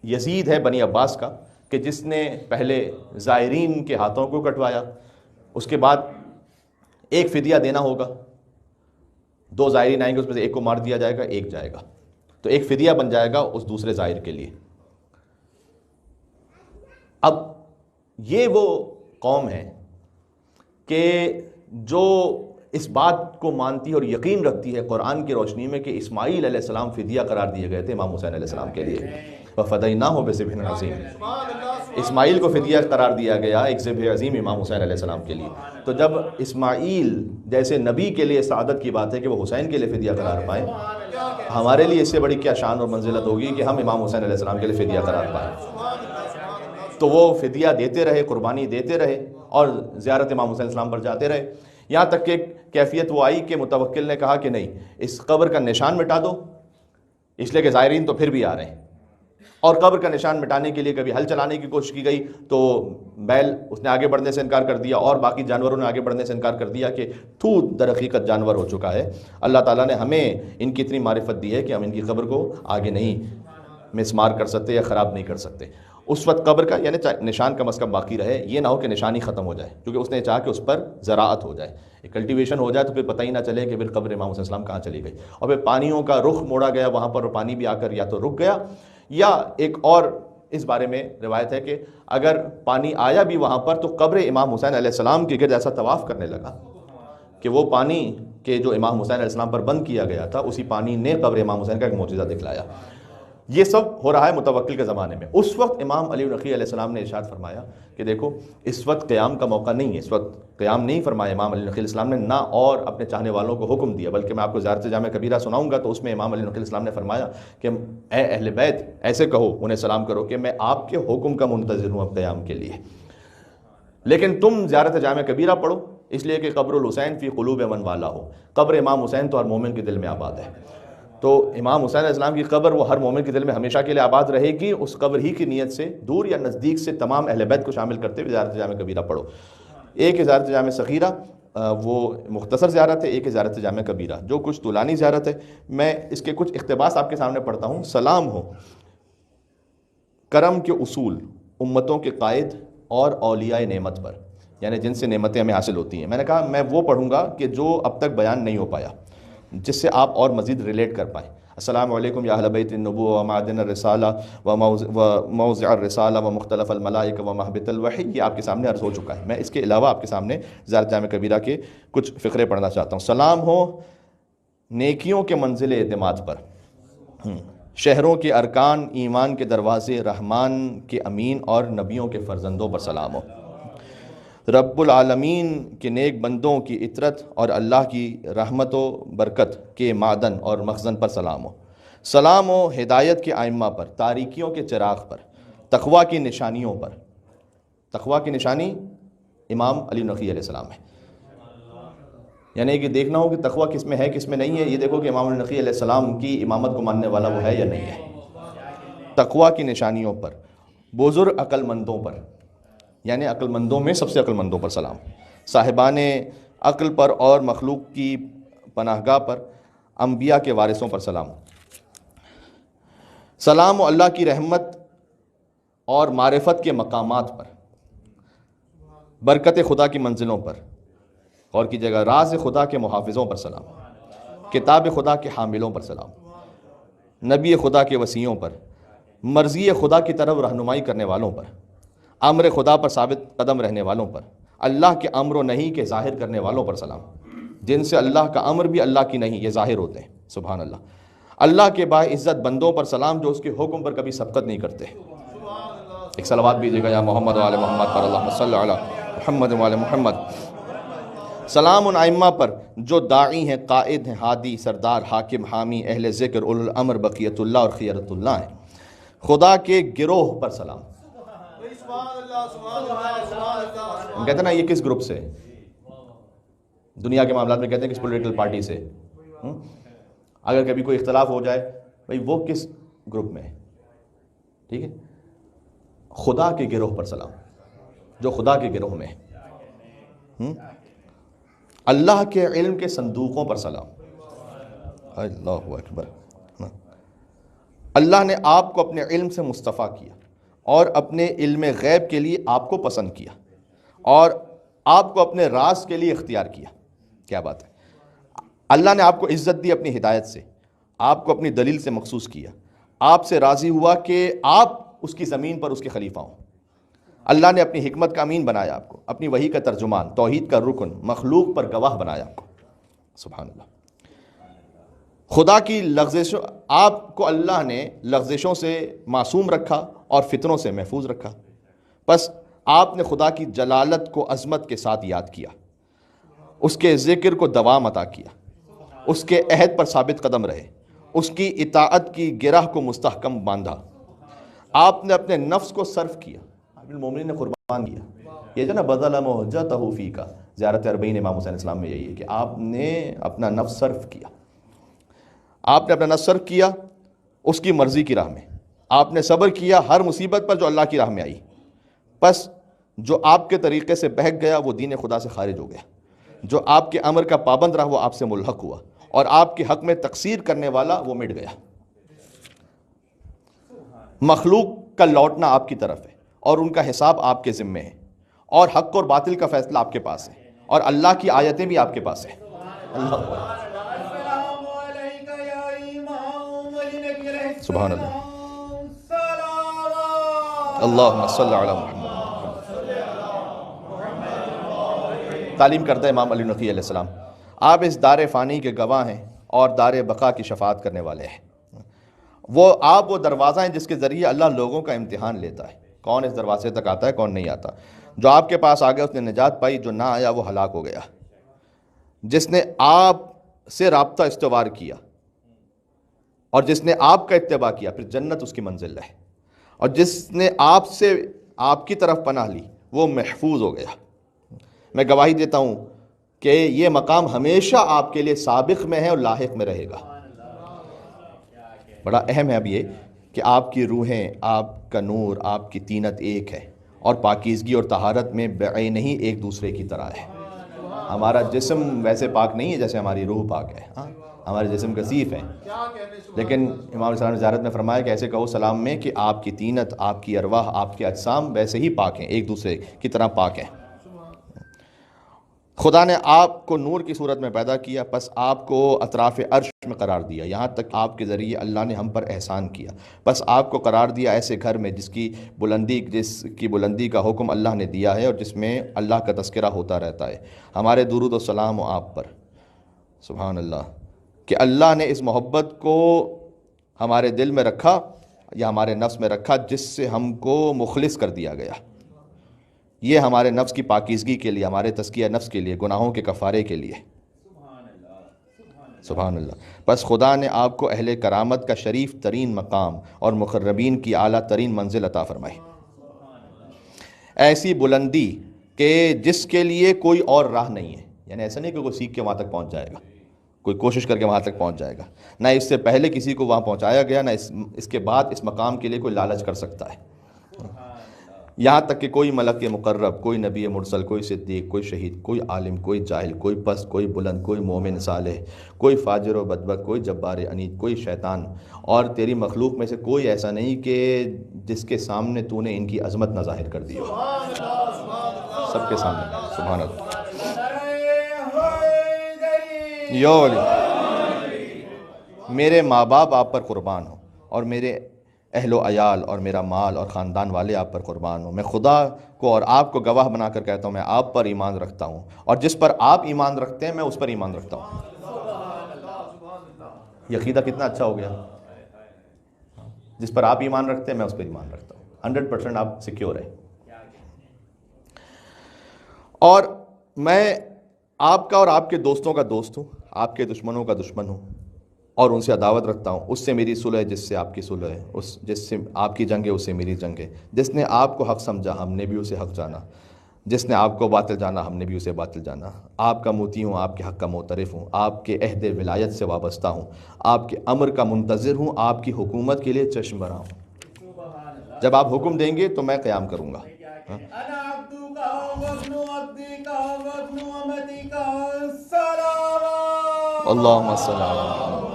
یزید ہے بنی عباس کا کہ جس نے پہلے زائرین کے ہاتھوں کو کٹوایا، اس کے بعد ایک فدیہ دینا ہوگا، 2 زائرین آئیں گے، اس میں سے ایک کو مار دیا جائے گا، ایک جائے گا، تو ایک فدیہ بن جائے گا اس دوسرے زائر کے لیے۔ اب یہ وہ قوم ہے کہ جو اس بات کو مانتی ہے اور یقین رکھتی ہے قرآن کی روشنی میں کہ اسماعیل علیہ السلام فدیہ قرار دیے گئے تھے امام حسین علیہ السلام کے لیے، وَفَدَيْنَاهُ بِذِبْحٍ عَظِيمٍ۔ اسماعیل کو فدیہ قرار دیا گیا ایک ذبح عظیم امام حسین علیہ السلام کے لیے۔ تو جب اسماعیل جیسے نبی کے لیے سعادت کی بات ہے کہ وہ حسین کے لیے فدیہ قرار پائیں، ہمارے لیے اس سے بڑی کیا شان اور منزلت ہوگی کہ ہم امام حسین علیہ السلام کے لیے فدیہ قرار پائیں۔ تو وہ فدیہ دیتے رہے، قربانی دیتے رہے اور زیارت امام حسین علیہ السلام پر جاتے رہے، یہاں تک کہ کیفیت وہ آئی کہ متوکل نے کہا کہ نہیں، اس قبر کا نشان مٹا دو، اس لیے کہ زائرین تو پھر بھی آ رہے ہیں۔ اور قبر کا نشان مٹانے کے لیے کبھی ہل چلانے کی کوشش کی گئی تو بیل اس نے آگے بڑھنے سے انکار کر دیا، اور باقی جانوروں نے آگے بڑھنے سے انکار کر دیا کہ در حقیقت جانور ہو چکا ہے۔ اللہ تعالیٰ نے ہمیں ان کی اتنی معرفت دی ہے کہ ہم ان کی قبر کو آگے نہیں مسمار کر سکتے یا خراب نہیں کر سکتے۔ اس وقت قبر کا یعنی نشان کم از کم باقی رہے، یہ نہ ہو کہ نشانی ختم ہو جائے، کیونکہ اس نے چاہا کہ اس پر زراعت ہو جائے، ایک کلٹیویشن ہو جائے، تو پھر پتہ ہی نہ چلے کہ پھر قبر امام حسین السلام کہاں چلی گئی۔ اور پھر پانیوں کا رخ موڑا گیا وہاں پر، اور پانی بھی آ کر یا تو رک گیا، یا ایک اور اس بارے میں روایت ہے کہ اگر پانی آیا بھی وہاں پر تو قبر امام حسین علیہ السلام کے گرد ایسا طواف کرنے لگا کہ وہ پانی کہ جو امام حسین علیہ السلام پر بند کیا گیا تھا، اسی پانی نے قبر امام حسین کا ایک معجزہ دکھلایا۔ یہ سب ہو رہا ہے متوکل کے زمانے میں۔ اس وقت امام علی نقی علیہ السلام نے ارشاد فرمایا کہ دیکھو اس وقت قیام کا موقع نہیں ہے، اس وقت قیام نہیں فرمایا امام علی نقی علیہ السلام نے، نہ اور اپنے چاہنے والوں کو حکم دیا، بلکہ میں آپ کو زیارت جامع کبیرہ سناؤں گا تو اس میں امام علی نقی علیہ السلام نے فرمایا کہ اے اہل بیت ایسے کہو، انہیں سلام کرو کہ میں آپ کے حکم کا منتظر ہوں اب قیام کے لیے، لیکن تم زیارت جامع کبیرہ پڑھو، اس لیے کہ قبر الحسین فی قلوب من والا ہو، قبر امام حسین تو ہر مومن کے دل میں آباد ہے۔ تو امام حسین علیہ السلام کی قبر وہ ہر مومن کے دل میں ہمیشہ کے لیے آباد رہے گی، اس قبر ہی کی نیت سے دور یا نزدیک سے تمام اہل بیت کو شامل کرتے ہوئے زیارت جامع کبیرہ پڑھو۔ ایک ہے زیارت جامع صغیرہ، وہ مختصر زیارت ہے، ایک ہے زیارت جامع کبیرہ جو کچھ طولانی زیارت ہے۔ میں اس کے کچھ اقتباس آپ کے سامنے پڑھتا ہوں۔ سلام ہو کرم کے اصول، امتوں کے قائد اور اولیاء نعمت پر، یعنی جن سے نعمتیں ہمیں حاصل ہوتی ہیں۔ میں نے کہا میں وہ پڑھوں گا کہ جو اب تک بیان نہیں ہو پایا، جس سے آپ اور مزید ریلیٹ کر پائیں۔ السلام علیکم یا اہل بیت النبوہ و معدن الرسالہ و موضع الرسالہ و مختلف الملائکہ و محبت الوحی، یہ آپ کے سامنے عرض ہو چکا ہے۔ میں اس کے علاوہ آپ کے سامنے زیارت جامع کبیرہ کے کچھ فقرے پڑھنا چاہتا ہوں۔ سلام ہو نیکیوں کے منزل اعتماد پر، شہروں کے ارکان، ایمان کے دروازے، رحمان کے امین اور نبیوں کے فرزندوں پر سلام ہو، رب العالمین کے نیک بندوں کی اطرت اور اللہ کی رحمت و برکت کے معدن اور مخزن پر سلام ہو، سلام ہو ہدایت کے ائمہ پر، تاریکیوں کے چراغ پر، تقویٰ کی نشانیوں پر۔ تقویٰ کی نشانی امام علی نقی علیہ السلام ہے، یعنی کہ دیکھنا ہو کہ تقویٰ کس میں ہے کس میں نہیں ہے، یہ دیکھو کہ امام علی نقی علیہ السلام کی امامت کو ماننے والا وہ ہے یا نہیں ہے۔ تقویٰ کی نشانیوں پر، بزرگ عقل مندوں پر، یعنی عقل مندوں میں سب سے عقل مندوں پر سلام، صاحبان عقل پر اور مخلوق کی پناہ گاہ پر، انبیاء کے وارثوں پر سلام، سلام و اللہ کی رحمت اور معرفت کے مقامات پر، برکت خدا کی منزلوں پر، غور کیجیے گا، راز خدا کے محافظوں پر سلام، کتاب خدا کے حاملوں پر سلام، نبی خدا کے وصیوں پر، مرضی خدا کی طرف رہنمائی کرنے والوں پر، امر خدا پر ثابت قدم رہنے والوں پر، اللہ کے امر و نہیں کے ظاہر کرنے والوں پر سلام، جن سے اللہ کا امر بھی اللہ کی نہیں یہ ظاہر ہوتے ہیں، سبحان اللہ۔ اللہ کے باعزت بندوں پر سلام جو اس کے حکم پر کبھی سبقت نہیں کرتے۔ ایک صلوات بھیجیے گا یا محمد و آل محمد پر، اللہم صلی علی محمد و آل محمد۔ سلام ان ائمہ پر جو داعی ہیں، قائد ہیں، ہادی، سردار، حاکم، حامی، اہل ذکر، اولو الامر، بقیت اللہ اور خیرت اللہ ہیں۔ خدا کے گروہ پر سلام۔ ہم کہتے ہیں نا یہ کس گروپ سے، دنیا کے معاملات میں کہتے ہیں کس پولیٹیکل پارٹی سے، اگر کبھی کوئی اختلاف ہو جائے بھئی وہ کس گروپ میں ہے، ٹھیک ہے، خدا کے گروہ پر سلام، جو خدا کے گروہ میں ہے۔ اللہ کے علم کے صندوقوں پر سلام، اللہ اکبر۔ اللہ نے آپ کو اپنے علم سے مصطفیٰ کیا اور اپنے علم غیب کے لیے آپ کو پسند کیا اور آپ کو اپنے راز کے لیے اختیار کیا۔ کیا بات ہے، اللہ نے آپ کو عزت دی اپنی ہدایت سے، آپ کو اپنی دلیل سے مخصوص کیا، آپ سے راضی ہوا کہ آپ اس کی زمین پر اس کے خلیفہ ہوں۔ اللہ نے اپنی حکمت کا امین بنایا آپ کو، اپنی وحی کا ترجمان، توحید کا رکن، مخلوق پر گواہ بنایا آپ کو، سبحان اللہ۔ خدا کی لغزشوں، آپ کو اللہ نے لغزشوں سے معصوم رکھا اور فتنوں سے محفوظ رکھا، بس آپ نے خدا کی جلالت کو عظمت کے ساتھ یاد کیا، اس کے ذکر کو دوام عطا کیا، اس کے عہد پر ثابت قدم رہے، اس کی اطاعت کی گرہ کو مستحکم باندھا، آپ نے اپنے نفس کو صرف کیا، المومنین نے قربان کیا۔ یہ جو نا بدل مہجتہ فی کا زیارت اربعین امام حسین السلام میں یہی ہے کہ آپ نے اپنا نفس صرف کیا، آپ نے اپنا نفس صرف کیا اس کی مرضی کی راہ میں، آپ نے صبر کیا ہر مصیبت پر جو اللہ کی راہ میں آئی، بس جو آپ کے طریقے سے بہک گیا وہ دین خدا سے خارج ہو گیا، جو آپ کے امر کا پابند رہا وہ آپ سے ملحق ہوا، اور آپ کے حق میں تقصیر کرنے والا وہ مٹ گیا۔ مخلوق کا لوٹنا آپ کی طرف ہے اور ان کا حساب آپ کے ذمے ہے، اور حق اور باطل کا فیصلہ آپ کے پاس ہے، اور اللہ کی آیتیں بھی آپ کے پاس ہیں۔ سبحان اللہ، اللہم صلی علی محمد۔ تعلیم کرتا ہے امام علی نقی علیہ السلام، آپ اس دار فانی کے گواہ ہیں اور دار بقا کی شفاعت کرنے والے ہیں۔ آپ وہ دروازہ ہیں جس کے ذریعے اللہ لوگوں کا امتحان لیتا ہے، کون اس دروازے تک آتا ہے کون نہیں آتا۔ جو آپ کے پاس آ گیا اس نے نجات پائی، جو نہ آیا وہ ہلاک ہو گیا۔ جس نے آپ سے رابطہ استوار کیا اور جس نے آپ کا اتباع کیا پھر جنت اس کی منزل ہے، اور جس نے آپ سے آپ کی طرف پناہ لی وہ محفوظ ہو گیا۔ میں گواہی دیتا ہوں کہ یہ مقام ہمیشہ آپ کے لیے سابق میں ہے اور لاحق میں رہے گا۔ بڑا اہم ہے اب یہ کہ آپ کی روحیں، آپ کا نور، آپ کی طینت ایک ہے، اور پاکیزگی اور طہارت میں بعین ہی ایک دوسرے کی طرح ہے۔ ہمارا جسم ویسے پاک نہیں ہے جیسے ہماری روح پاک ہے، ہمارے جسم کثیف ہیں، لیکن امام علیہ السلام نے زیارت میں فرمایا کہ ایسے کہو سلام میں کہ آپ کی طینت، آپ کی ارواح، آپ کے اجسام ویسے ہی پاک ہیں، ایک دوسرے کی طرح پاک ہیں۔ خدا نے آپ کو نور کی صورت میں پیدا کیا، پس آپ کو اطراف عرش میں قرار دیا، یہاں تک آپ کے ذریعے اللہ نے ہم پر احسان کیا، پس آپ کو قرار دیا ایسے گھر میں جس کی بلندی کا حکم اللہ نے دیا ہے اور جس میں اللہ کا تذکرہ ہوتا رہتا ہے۔ ہمارے درود و سلام و آپ پر، سبحان اللہ، کہ اللہ نے اس محبت کو ہمارے دل میں رکھا یا ہمارے نفس میں رکھا جس سے ہم کو مخلص کر دیا گیا۔ یہ ہمارے نفس کی پاکیزگی کے لیے، ہمارے تزکیہ نفس کے لیے، گناہوں کے کفارے کے لیے، سبحان اللہ۔ بس خدا نے آپ کو اہل کرامت کا شریف ترین مقام اور مقربین کی اعلیٰ ترین منزل عطا فرمائی، ایسی بلندی کہ جس کے لیے کوئی اور راہ نہیں ہے، یعنی ایسا نہیں کہ کوئی سیکھ کے وہاں تک پہنچ جائے گا، کوئی کوشش کر کے وہاں تک پہنچ جائے گا، نہ اس سے پہلے کسی کو وہاں پہنچایا گیا، نہ اس کے بعد اس مقام کے لیے کوئی لالچ کر سکتا ہے۔ یہاں تک کہ کوئی ملک مقرب، کوئی نبی مرسل، کوئی صدیق، کوئی شہید، کوئی عالم، کوئی جاہل، کوئی پست، کوئی بلند، کوئی مومن صالح، کوئی فاجر و بدبخت، کوئی جبار عنید، کوئی شیطان، اور تیری مخلوق میں سے کوئی ایسا نہیں کہ جس کے سامنے تو نے ان کی عظمت نہ ظاہر کر دی ہو۔ سب کے سامنے سبحان اللہ۔ یا علی، میرے ماں باپ آپ پر قربان ہوں، اور میرے اہل و عیال اور میرا مال اور خاندان والے آپ پر قربان ہوں۔ میں خدا کو اور آپ کو گواہ بنا کر کہتا ہوں، میں آپ پر ایمان رکھتا ہوں، اور جس پر آپ ایمان رکھتے ہیں میں اس پر ایمان رکھتا ہوں۔ یہ عقیدہ کتنا اچھا ہو گیا، جس پر آپ ایمان رکھتے ہیں میں اس پر ایمان رکھتا ہوں۔ 100% آپ سیکیور ہیں۔ اور میں آپ کا اور آپ کے دوستوں کا دوست ہوں، آپ کے دشمنوں کا دشمن ہوں، اور ان سے عداوت رکھتا ہوں۔ اس سے میری صلح ہے جس سے آپ کی صلح ہے، جس سے آپ کی جنگ ہے اس سے میری جنگ ہے۔ جس نے آپ کو حق سمجھا ہم نے بھی اسے حق جانا، جس نے آپ کو باطل جانا ہم نے بھی اسے باطل جانا۔ آپ کا موتی ہوں، آپ کے حق کا معترف ہوں، آپ کے عہد ولایت سے وابستہ ہوں، آپ کے امر کا منتظر ہوں، آپ کی حکومت کے لیے چشم بھرا ہوں۔ جب آپ حکم دیں گے تو میں قیام کروں گا۔ اللہم صلی اللہ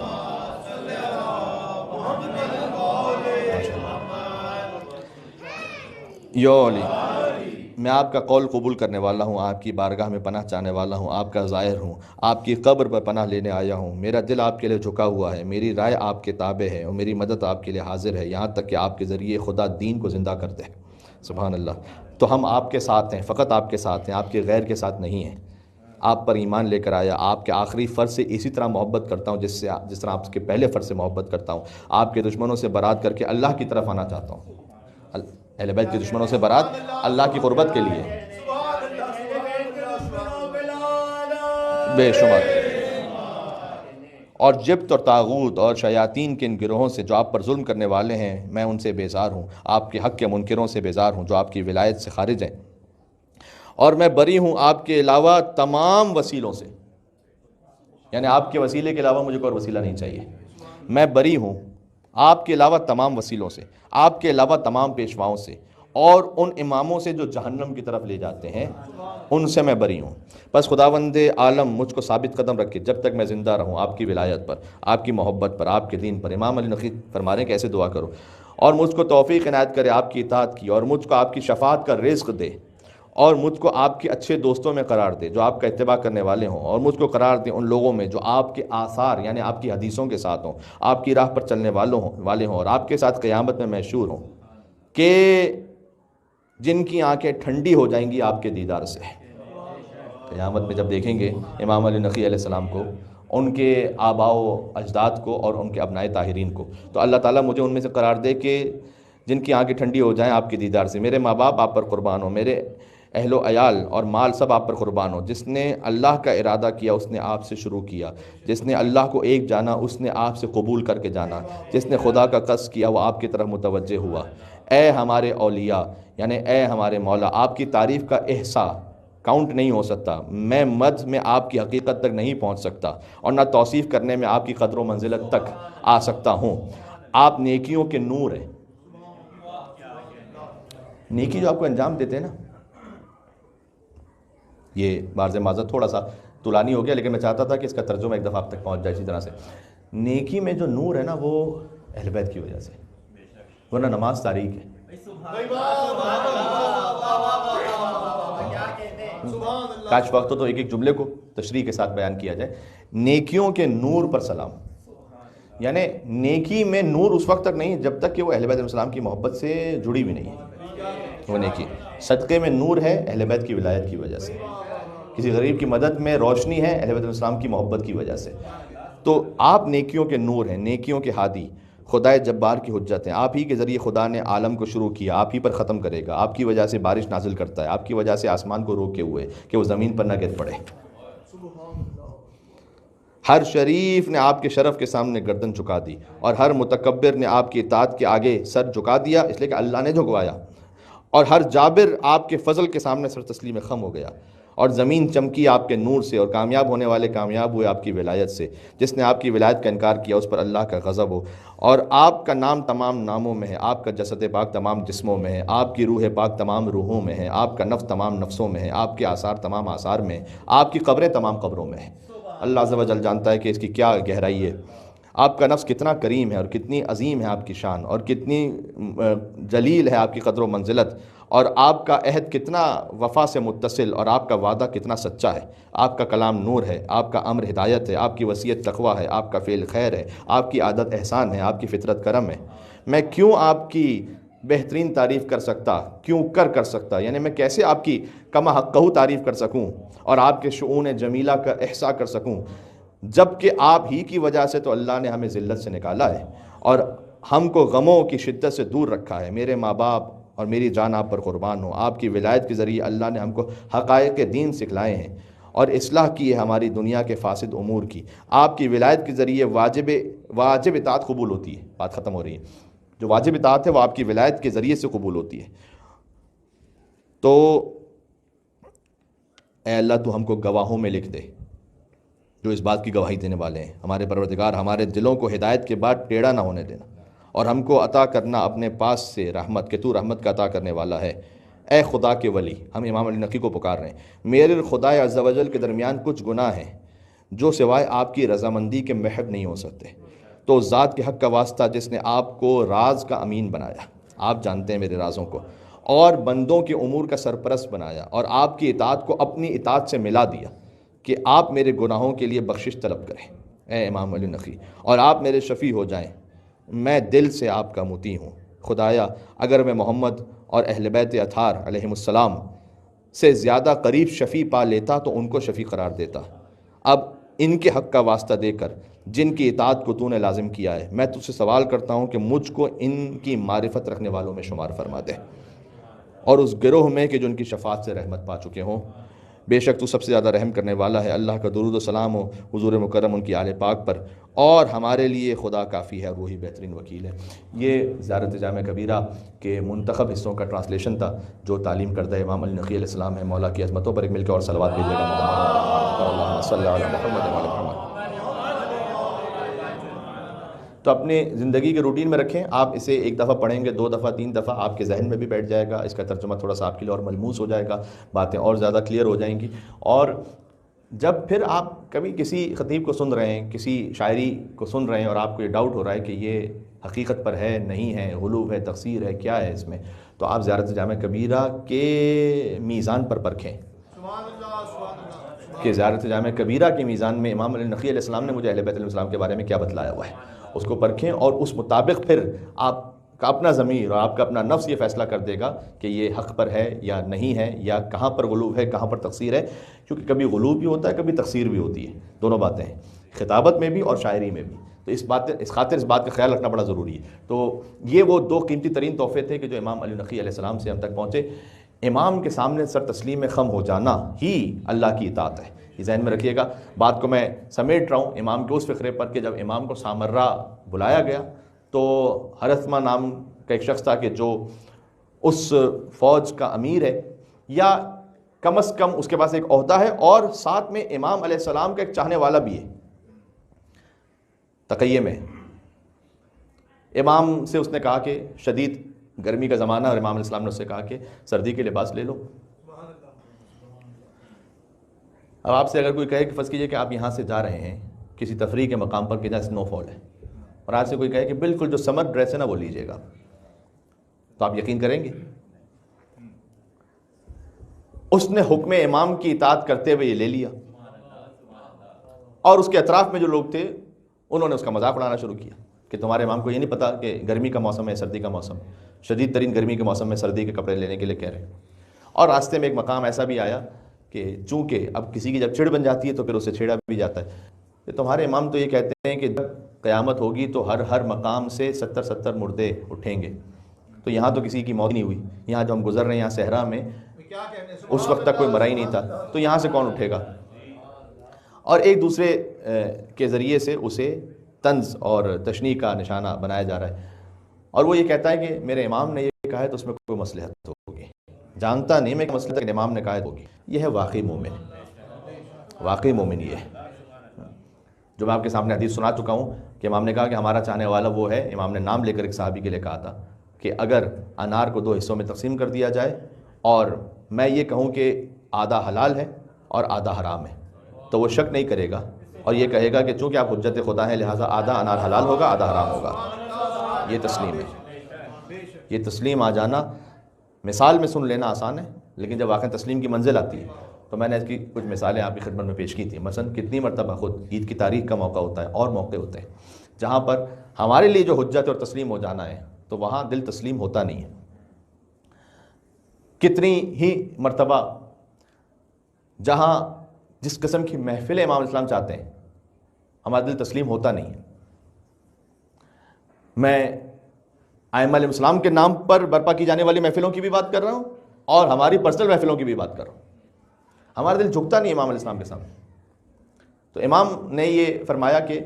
یا علی، میں آپ کا قول قبول کرنے والا ہوں، آپ کی بارگاہ میں پناہ چاہنے والا ہوں، آپ کا ظاہر ہوں، آپ کی قبر پر پناہ لینے آیا ہوں۔ میرا دل آپ کے لیے جھکا ہوا ہے، میری رائے آپ کے تابع ہے، اور میری مدد آپ کے لیے حاضر ہے، یہاں تک کہ آپ کے ذریعے خدا دین کو زندہ کر دے۔ سبحان اللہ۔ تو ہم آپ کے ساتھ ہیں، فقط آپ کے ساتھ ہیں، آپ کے غیر کے ساتھ نہیں ہیں۔ آپ پر ایمان لے کر آیا، آپ کے آخری فرض سے اسی طرح محبت کرتا ہوں جس طرح آپ کے پہلے فرض سے محبت کرتا ہوں۔ آپ کے دشمنوں سے برات کر کے اللہ کی طرف آنا چاہتا ہوں۔ اہل بیت کے دشمنوں سے برات اللہ کی قربت کے لیے بے شمار، اور جبت اور طاغوت اور شیاطین کے ان گروہوں سے جو آپ پر ظلم کرنے والے ہیں میں ان سے بیزار ہوں۔ آپ کے حق کے منکروں سے بیزار ہوں جو آپ کی ولایت سے خارج ہیں، اور میں بری ہوں آپ کے علاوہ تمام وسیلوں سے، یعنی آپ کے وسیلے کے علاوہ مجھے کوئی اور وسیلہ نہیں چاہیے۔ میں بری ہوں آپ کے علاوہ تمام وسیلوں سے، آپ کے علاوہ تمام پیشواؤں سے، اور ان اماموں سے جو جہنم کی طرف لے جاتے ہیں ان سے میں بری ہوں۔ بس خداوند عالم مجھ کو ثابت قدم رکھے جب تک میں زندہ رہوں آپ کی ولایت پر، آپ کی محبت پر، آپ کے دین پر۔ امام علی نقی فرما رہے ہیں کہ ایسے دعا کرو، اور مجھ کو توفیق عنایت کرے آپ کی اطاعت کی، اور مجھ کو آپ کی شفاعت کا رزق دے، اور مجھ کو آپ کے اچھے دوستوں میں قرار دے جو آپ کا اتباع کرنے والے ہوں، اور مجھ کو قرار دے ان لوگوں میں جو آپ کے آثار یعنی آپ کی حدیثوں کے ساتھ ہوں، آپ کی راہ پر چلنے والے ہوں، اور آپ کے ساتھ قیامت میں محشور ہوں، کہ جن کی آنکھیں ٹھنڈی ہو جائیں گی آپ کے دیدار سے۔ قیامت میں جب دیکھیں گے امام علی نقی علیہ السلام کو، ان کے آباء و اجداد کو، اور ان کے ابنائے طاہرین کو، تو اللہ تعالیٰ مجھے ان میں سے قرار دے کہ جن کی آنکھیں ٹھنڈی ہو جائیں آپ کے دیدار سے۔ میرے ماں باپ آپ پر قربان ہوں، میرے اہل و عیال اور مال سب آپ پر قربان ہو۔ جس نے اللہ کا ارادہ کیا اس نے آپ سے شروع کیا، جس نے اللہ کو ایک جانا اس نے آپ سے قبول کر کے جانا، جس نے خدا کا قصد کیا وہ آپ کی طرف متوجہ ہوا۔ اے ہمارے اولیاء یعنی اے ہمارے مولا، آپ کی تعریف کا احصاء کاؤنٹ نہیں ہو سکتا، میں مدح میں آپ کی حقیقت تک نہیں پہنچ سکتا، اور نہ توصیف کرنے میں آپ کی قدر و منزلت تک آ سکتا ہوں۔ آپ نیکیوں کے نور ہیں۔ نیکی جو آپ کو انجام دیتے ہیں نا، یہ بارز معذرت تھوڑا سا طولانی ہو گیا، لیکن میں چاہتا تھا کہ اس کا ترجمہ ایک دفعہ آپ تک پہنچ جائے اسی طرح سے۔ نیکی میں جو نور ہے نا وہ اہل بیت کی وجہ سے، ورنہ نماز تاریک ہے۔ کاش وقت ہو تو ایک ایک جملے کو تشریح کے ساتھ بیان کیا جائے۔ نیکیوں کے نور پر سلام، یعنی نیکی میں نور اس وقت تک نہیں جب تک کہ وہ اہل بیت علیہ السلام کی محبت سے جڑی بھی نہیں ہے وہ نیکی۔ صدقے میں نور ہے اہل بیت کی ولایت کی وجہ سے، کسی غریب کی مدد میں روشنی ہے اہل بیت علیہ السلام کی محبت کی وجہ سے۔ تو آپ نیکیوں کے نور ہیں، نیکیوں کے ہادی، خدائے جبار کی حجت ہیں۔ آپ ہی کے ذریعے خدا نے عالم کو شروع کیا، آپ ہی پر ختم کرے گا، آپ کی وجہ سے بارش نازل کرتا ہے، آپ کی وجہ سے آسمان کو روکے ہوئے کہ وہ زمین پر نہ گر پڑے۔ ہر شریف نے آپ کے شرف کے سامنے گردن جھکا دی، اور ہر متکبر نے آپ کی اطاعت کے آگے سر جھکا دیا، اس لیے کہ اللہ نے جھکوایا، اور ہر جابر آپ کے فضل کے سامنے سر تسلیم خم ہو گیا، اور زمین چمکی آپ کے نور سے، اور کامیاب ہونے والے کامیاب ہوئے آپ کی ولایت سے۔ جس نے آپ کی ولایت کا انکار کیا اس پر اللہ کا غضب ہو۔ اور آپ کا نام تمام ناموں میں ہے، آپ کا جسد پاک تمام جسموں میں ہے، آپ کی روح پاک تمام روحوں میں ہے، آپ کا نفس تمام نفسوں میں ہے، آپ کے آثار تمام آثار میں ہیں، آپ کی قبریں تمام قبروں میں ہیں۔ اللہ عز و جل جانتا ہے کہ اس کی کیا گہرائی ہے۔ آپ کا نفس کتنا کریم ہے، اور کتنی عظیم ہے آپ کی شان، اور کتنی جلیل ہے آپ کی قدر و منزلت، اور آپ کا عہد کتنا وفا سے متصل، اور آپ کا وعدہ کتنا سچا ہے۔ آپ کا کلام نور ہے، آپ کا امر ہدایت ہے، آپ کی وصیت تقویٰ ہے، آپ کا فعل خیر ہے، آپ کی عادت احسان ہے، آپ کی فطرت کرم ہے۔ میں کیوں آپ کی بہترین تعریف کر سکتا، کیوں کر سکتا، یعنی میں کیسے آپ کی کما حقہ تعریف کر سکوں اور آپ کے شؤون جمیلہ کا احصاء کر سکوں، جب کہ آپ ہی کی وجہ سے تو اللہ نے ہمیں ذلت سے نکالا ہے اور ہم کو غموں کی شدت سے دور رکھا ہے۔ میرے ماں باپ اور میری جان آپ پر قربان ہو، آپ کی ولایت کے ذریعے اللہ نے ہم کو حقائق دین سکھلائے ہیں اور اصلاح کی ہے ہماری دنیا کے فاسد امور کی۔ آپ کی ولایت کے ذریعے واجب اطاعت قبول ہوتی ہے۔ بات ختم ہو رہی ہے۔ جو واجب اطاعت ہے وہ آپ کی ولایت کے ذریعے سے قبول ہوتی ہے۔ تو اے اللہ تو ہم کو گواہوں میں لکھ دے جو اس بات کی گواہی دینے والے ہیں۔ ہمارے پروردگار ہمارے دلوں کو ہدایت کے بعد ٹیڑھا نہ ہونے دینا، اور ہم کو عطا کرنا اپنے پاس سے رحمت، کہ تو رحمت کا عطا کرنے والا ہے۔ اے خدا کے ولی، ہم امام علی نقی کو پکار رہے ہیں، میرے خدا عز و جل کے درمیان کچھ گناہ ہیں جو سوائے آپ کی رضامندی کے محب نہیں ہو سکتے۔ تو ذات کے حق کا واسطہ جس نے آپ کو راز کا امین بنایا، آپ جانتے ہیں میرے رازوں کو، اور بندوں کے امور کا سرپرست بنایا، اور آپ کی اطاعت کو اپنی اطاعت سے ملا دیا، کہ آپ میرے گناہوں کے لیے بخشش طلب کریں اے امام علی نقی، اور آپ میرے شفیع ہو جائیں۔ میں دل سے آپ کا مطیع ہوں۔ خدایا اگر میں محمد اور اہل بیت اطہار علیہم السلام سے زیادہ قریب شفیع پا لیتا تو ان کو شفیع قرار دیتا۔ اب ان کے حق کا واسطہ دے کر جن کی اطاعت کو تو نے لازم کیا ہے، میں تجھ سے سوال کرتا ہوں کہ مجھ کو ان کی معرفت رکھنے والوں میں شمار فرما دے، اور اس گروہ میں کہ جو ان کی شفاعت سے رحمت پا چکے ہوں۔ بے شک تو سب سے زیادہ رحم کرنے والا ہے۔ اللہ کا درود و سلام ہو حضور مکرم ان کی آل پاک پر، اور ہمارے لیے خدا کافی ہے، وہی بہترین وکیل ہے۔ یہ زیارت جامع کبیرہ کے منتخب حصوں کا ٹرانسلیشن تھا جو تعلیم کردہ امام علی نقی علیہ السلام ہے۔ مولا کی عظمتوں پر ایک مل کے اور صلوات بھیجے گا۔ اللہم صلی علی محمد و علی محمد۔ تو اپنی زندگی کے روٹین میں رکھیں۔ آپ اسے ایک دفعہ پڑھیں گے، 2 دفعہ 3 دفعہ، آپ کے ذہن میں بھی بیٹھ جائے گا، اس کا ترجمہ تھوڑا سا آپ کے لیے اور ملموس ہو جائے گا، باتیں اور زیادہ کلیئر ہو جائیں گی۔ اور جب پھر آپ کبھی کسی خطیب کو سن رہے ہیں، کسی شاعری کو سن رہے ہیں، اور آپ کو یہ ڈاؤٹ ہو رہا ہے کہ یہ حقیقت پر ہے نہیں ہے، غلو ہے، تقصیر ہے، کیا ہے اس میں، تو آپ زیارت جامع کبیرہ کے میزان پر پرکھیں کہ زیارت جامع کبیرہ کے میزان میں امام علی نقی علیہ السلام نے مجھے اہل بیت علیہ السلام کے بارے میں کیا بتلایا ہوا ہے، اس کو پرکھیں، اور اس مطابق پھر آپ کا اپنا ضمیر اور آپ کا اپنا نفس یہ فیصلہ کر دے گا کہ یہ حق پر ہے یا نہیں ہے، یا کہاں پر غلو ہے، کہاں پر تقصیر ہے، کیونکہ کبھی غلو بھی ہوتا ہے، کبھی تقصیر بھی ہوتی ہے، دونوں باتیں ہیں، خطابت میں بھی اور شاعری میں بھی۔ تو اس خاطر اس بات کا خیال رکھنا بڑا ضروری ہے۔ تو یہ وہ 2 قیمتی ترین تحفے تھے کہ جو امام علی نقی علیہ السلام سے ہم تک پہنچے۔ امام کے سامنے سر تسلیم خم ہو جانا ہی اللہ کی اطاعت ہے، یہ ذہن میں رکھیے گا۔ بات کو میں سمیٹ رہا ہوں امام کے اس فقرے پر کہ جب امام کو سامرہ بلایا گیا تو حرثمہ نام کا ایک شخص تھا کہ جو اس فوج کا امیر ہے، یا کم از کم اس کے پاس ایک عہدہ ہے، اور ساتھ میں امام علیہ السلام کا ایک چاہنے والا بھی ہے، تقیہ میں۔ امام سے اس نے کہا کہ شدید گرمی کا زمانہ، اور امام علیہ السلام نے اس سے کہا کہ سردی کے لباس لے لو۔ اب آپ سے اگر کوئی کہے کہ فرض کیجئے کہ آپ یہاں سے جا رہے ہیں کسی تفریح کے مقام پر کہ جہاں سنو فال ہے، اور آپ سے کوئی کہے کہ بالکل جو سمر ڈریس ہے نا وہ لیجئے گا، تو آپ یقین کریں گے؟ اس نے حکم امام کی اطاعت کرتے ہوئے یہ لے لیا، اور اس کے اطراف میں جو لوگ تھے انہوں نے اس کا مذاق اڑانا شروع کیا کہ تمہارے امام کو یہ نہیں پتا کہ گرمی کا موسم ہے، سردی کا موسم، شدید ترین گرمی کے موسم میں سردی کے کپڑے لینے کے لیے کہہ رہے ہیں۔ اور راستے میں ایک مقام ایسا بھی آیا کہ چونکہ اب کسی کی جب چڑ بن جاتی ہے تو پھر اسے چھیڑا بھی جاتا ہے کہ تمہارے امام تو یہ کہتے ہیں کہ جب قیامت ہوگی تو ہر مقام سے 70 مردے اٹھیں گے، تو یہاں تو کسی کی موت نہیں ہوئی، یہاں جو ہم گزر رہے ہیں یہاں صحرا میں اس وقت تک کوئی مرا ہی نہیں تھا، تو یہاں سے کون اٹھے گا؟ اور ایک دوسرے کے ذریعے سے اسے طنز اور تشنیع کا نشانہ بنایا جا رہا ہے، اور وہ یہ کہتا ہے کہ میرے امام نے یہ کہا ہے تو اس میں کوئی مصلحت ہوگی۔ جانتا نہیں میں کہ مسئلہ کہ امام نے کہا ہوگی، یہ ہے واقعی مومن، واقعی مومن یہ ہے۔ جو میں آپ کے سامنے حدیث سنا چکا ہوں کہ امام نے کہا کہ ہمارا چاہنے والا وہ ہے، امام نے نام لے کر ایک صحابی کے لیے کہا تھا کہ اگر انار کو 2 حصوں میں تقسیم کر دیا جائے اور میں یہ کہوں کہ آدھا حلال ہے اور آدھا حرام ہے، تو وہ شک نہیں کرے گا اور یہ کہے گا کہ چونکہ آپ حجت خدا ہیں لہٰذا آدھا انار حلال ہوگا آدھا حرام ہوگا۔ یہ تسلیم ہے، یہ تسلیم آ جانا مثال میں سن لینا آسان ہے، لیکن جب واقعی تسلیم کی منزل آتی ہے تو میں نے اس کی کچھ مثالیں آپ کی خدمت میں پیش کی تھیں۔ مثلا کتنی مرتبہ خود عید کی تاریخ کا موقع ہوتا ہے اور موقع ہوتے ہیں جہاں پر ہمارے لیے جو حجت اور تسلیم ہو جانا ہے تو وہاں دل تسلیم ہوتا نہیں ہے۔ کتنی ہی مرتبہ جہاں جس قسم کی محفل امام اسلام چاہتے ہیں ہمارا دل تسلیم ہوتا نہیں ہے۔ میں ائمہ علیہ السلام کے نام پر برپا کی جانے والی محفلوں کی بھی بات کر رہا ہوں اور ہماری پرسنل محفلوں کی بھی بات کر رہا ہوں۔ ہمارا دل جھکتا نہیں امام علیہ السلام کے سامنے۔ تو امام نے یہ فرمایا کہ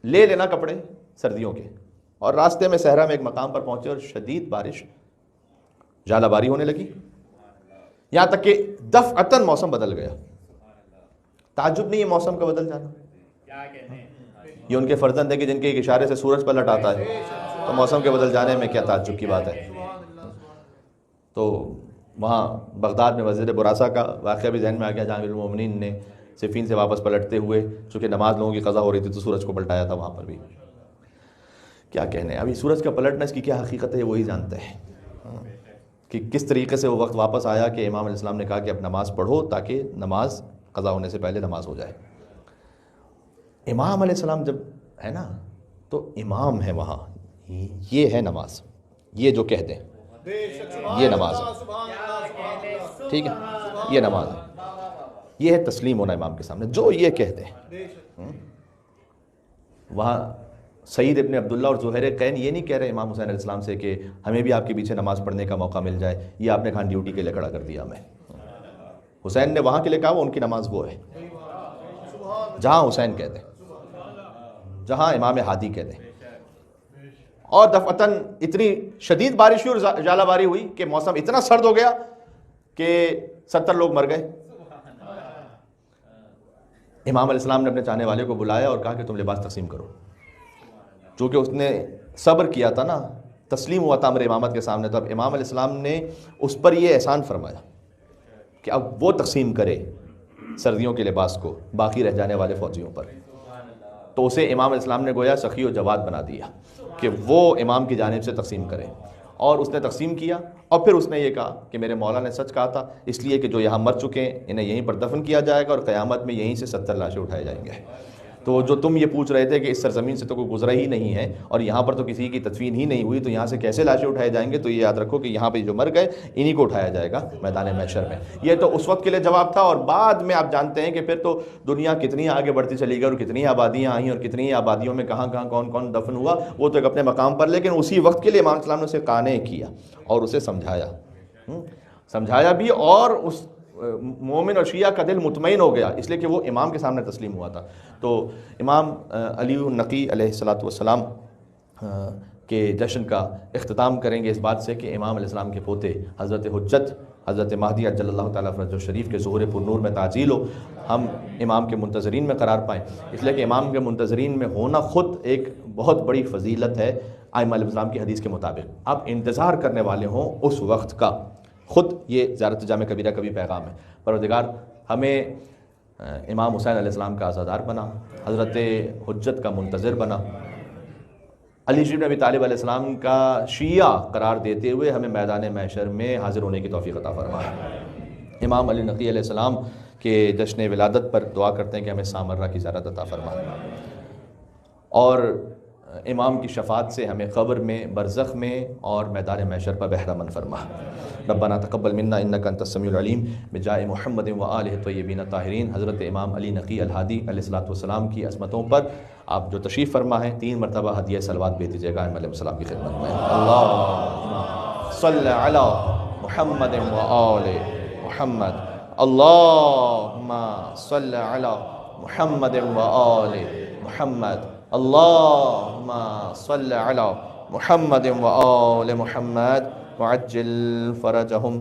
لے لینا کپڑے سردیوں کے، اور راستے میں صحرا میں ایک مقام پر پہنچے اور شدید بارش ژالہ باری ہونے لگی، یہاں تک کہ دفعتاً موسم بدل گیا۔ تعجب نہیں ہے موسم کا بدل جانا، یہ ان کے فرزند ہے کہ جن کے ایک اشارے سے سورج پلٹ آتا ہے، تو موسم کے بدل جانے میں کیا تعجب کی بات ہے۔ تو وہاں بغداد میں وزیر براسا کا واقعہ بھی ذہن میں آ گیا، جہاں امیر المومنین نے صفین سے واپس پلٹتے ہوئے چونکہ نماز لوگوں کی قضا ہو رہی تھی تو سورج کو پلٹایا تھا۔ وہاں پر بھی کیا کہنے، ابھی سورج کا پلٹنا اس کی کیا حقیقت ہے وہی جانتے ہیں کہ کس طریقے سے وہ وقت واپس آیا کہ امام علیہ السلام نے کہا کہ اب نماز پڑھو تاکہ نماز قضا ہونے سے پہلے نماز ہو جائے۔ امام علیہ السلام جب ہے نا تو امام ہے وہاں، یہ ہے نماز، یہ جو کہہ دیں یہ نماز ہے، ٹھیک ہے، یہ نماز ہے، یہ ہے تسلیم ہونا امام کے سامنے، جو یہ کہہ دیں۔ وہاں سعید ابن عبداللہ اور زہیر قین یہ نہیں کہہ رہے امام حسین علیہ السلام سے کہ ہمیں بھی آپ کے پیچھے نماز پڑھنے کا موقع مل جائے، یہ آپ نے کہاں ڈیوٹی کے لیے کھڑا کر دیا ہمیں۔ حسین نے وہاں کے لیے کہا وہ ان کی نماز وہ ہے جہاں حسین کہہ دیں، جہاں امام ہادی کہہ دیں۔ اور دفعتاً اتنی شدید بارش ہوئی اور ژالہ باری ہوئی کہ موسم اتنا سرد ہو گیا کہ 70 لوگ مر گئے۔ امام علیہ السلام نے اپنے چاہنے والے کو بلایا اور کہا کہ تم لباس تقسیم کرو، چونکہ اس نے صبر کیا تھا نا، تسلیم ہوا تھا امر امامت کے سامنے، تو اب امام علیہ السلام نے اس پر یہ احسان فرمایا کہ اب وہ تقسیم کرے سردیوں کے لباس کو باقی رہ جانے والے فوجیوں پر۔ تو اسے امام علیہ السلام نے گویا سخی و جواد بنا دیا کہ وہ امام کی جانب سے تقسیم کرے، اور اس نے تقسیم کیا۔ اور پھر اس نے یہ کہا کہ میرے مولا نے سچ کہا تھا، اس لیے کہ جو یہاں مر چکے ہیں انہیں یہیں پر دفن کیا جائے گا اور قیامت میں یہیں سے 70 لاشیں اٹھائے جائیں گے۔ تو جو تم یہ پوچھ رہے تھے کہ اس سرزمین سے تو کوئی گزرا ہی نہیں ہے اور یہاں پر تو کسی کی تدفین ہی نہیں ہوئی، تو یہاں سے کیسے لاشیں اٹھائے جائیں گے؟ تو یہ یاد رکھو کہ یہاں پہ جو مر گئے انہی کو اٹھایا جائے گا میدان محشر میں۔ یہ تو اس وقت کے لیے جواب تھا، اور بعد میں آپ جانتے ہیں کہ پھر تو دنیا کتنی آگے بڑھتی چلی گئی اور کتنی آبادیاں آئیں اور کتنی آبادیوں میں کہاں کہاں کون کون دفن ہوا، وہ تو ایک اپنے مقام پر، لیکن اسی وقت کے لیے امام السلام نے اسے قانع کیا اور اسے سمجھایا بھی، اور اس مومن اور شیعہ کا دل مطمئن ہو گیا اس لیے کہ وہ امام کے سامنے تسلیم ہوا تھا۔ تو امام علی النقی علیہ السلام کے جشن کا اختتام کریں گے اس بات سے کہ امام علیہ السلام کے پوتے حضرت حجت حضرت مہدی عجل اللہ تعالیٰ فرجہ الشریف کے ظہور پر نور میں تعجیل ہو، ہم امام کے منتظرین میں قرار پائیں، اس لیے کہ امام کے منتظرین میں ہونا خود ایک بہت بڑی فضیلت ہے ائمہ علیہ السلام کی حدیث کے مطابق۔ آپ انتظار کرنے والے ہوں اس وقت کا، خود یہ زیارت جامع کبیرہ کا بھی پیغام ہے۔ پروردگار ہمیں امام حسین علیہ السلام کا عزادار بنا، حضرت حجت کا منتظر بنا، علی بن ابی طالب علیہ السلام کا شیعہ قرار دیتے ہوئے ہمیں میدان محشر میں حاضر ہونے کی توفیق عطا فرمائے۔ امام علی نقی علیہ السلام کے جشن ولادت پر دعا کرتے ہیں کہ ہمیں سامرہ کی زیارت عطا فرمائے، اور امام کی شفاعت سے ہمیں قبر میں، برزخ میں اور میدان محشر پر بہرہ مند فرما۔ ربنا تقبل منا انک انت السمیع العلیم بجاہ محمد و آلہ الطیبین الطاہرین۔ حضرت امام علی نقی الہادی علیہ السلام کی عظمتوں پر آپ جو تشریف فرما ہیں 3 مرتبہ ہدیہ صلوات بھیج دیجیے گا علیہ السلام کی خدمت میں۔ اللہم صلی علی محمد و آل محمد، اللہم صلی علی محمد و آل محمد، اللہم صلی علی محمد و آل محمد وعجل فرجہم۔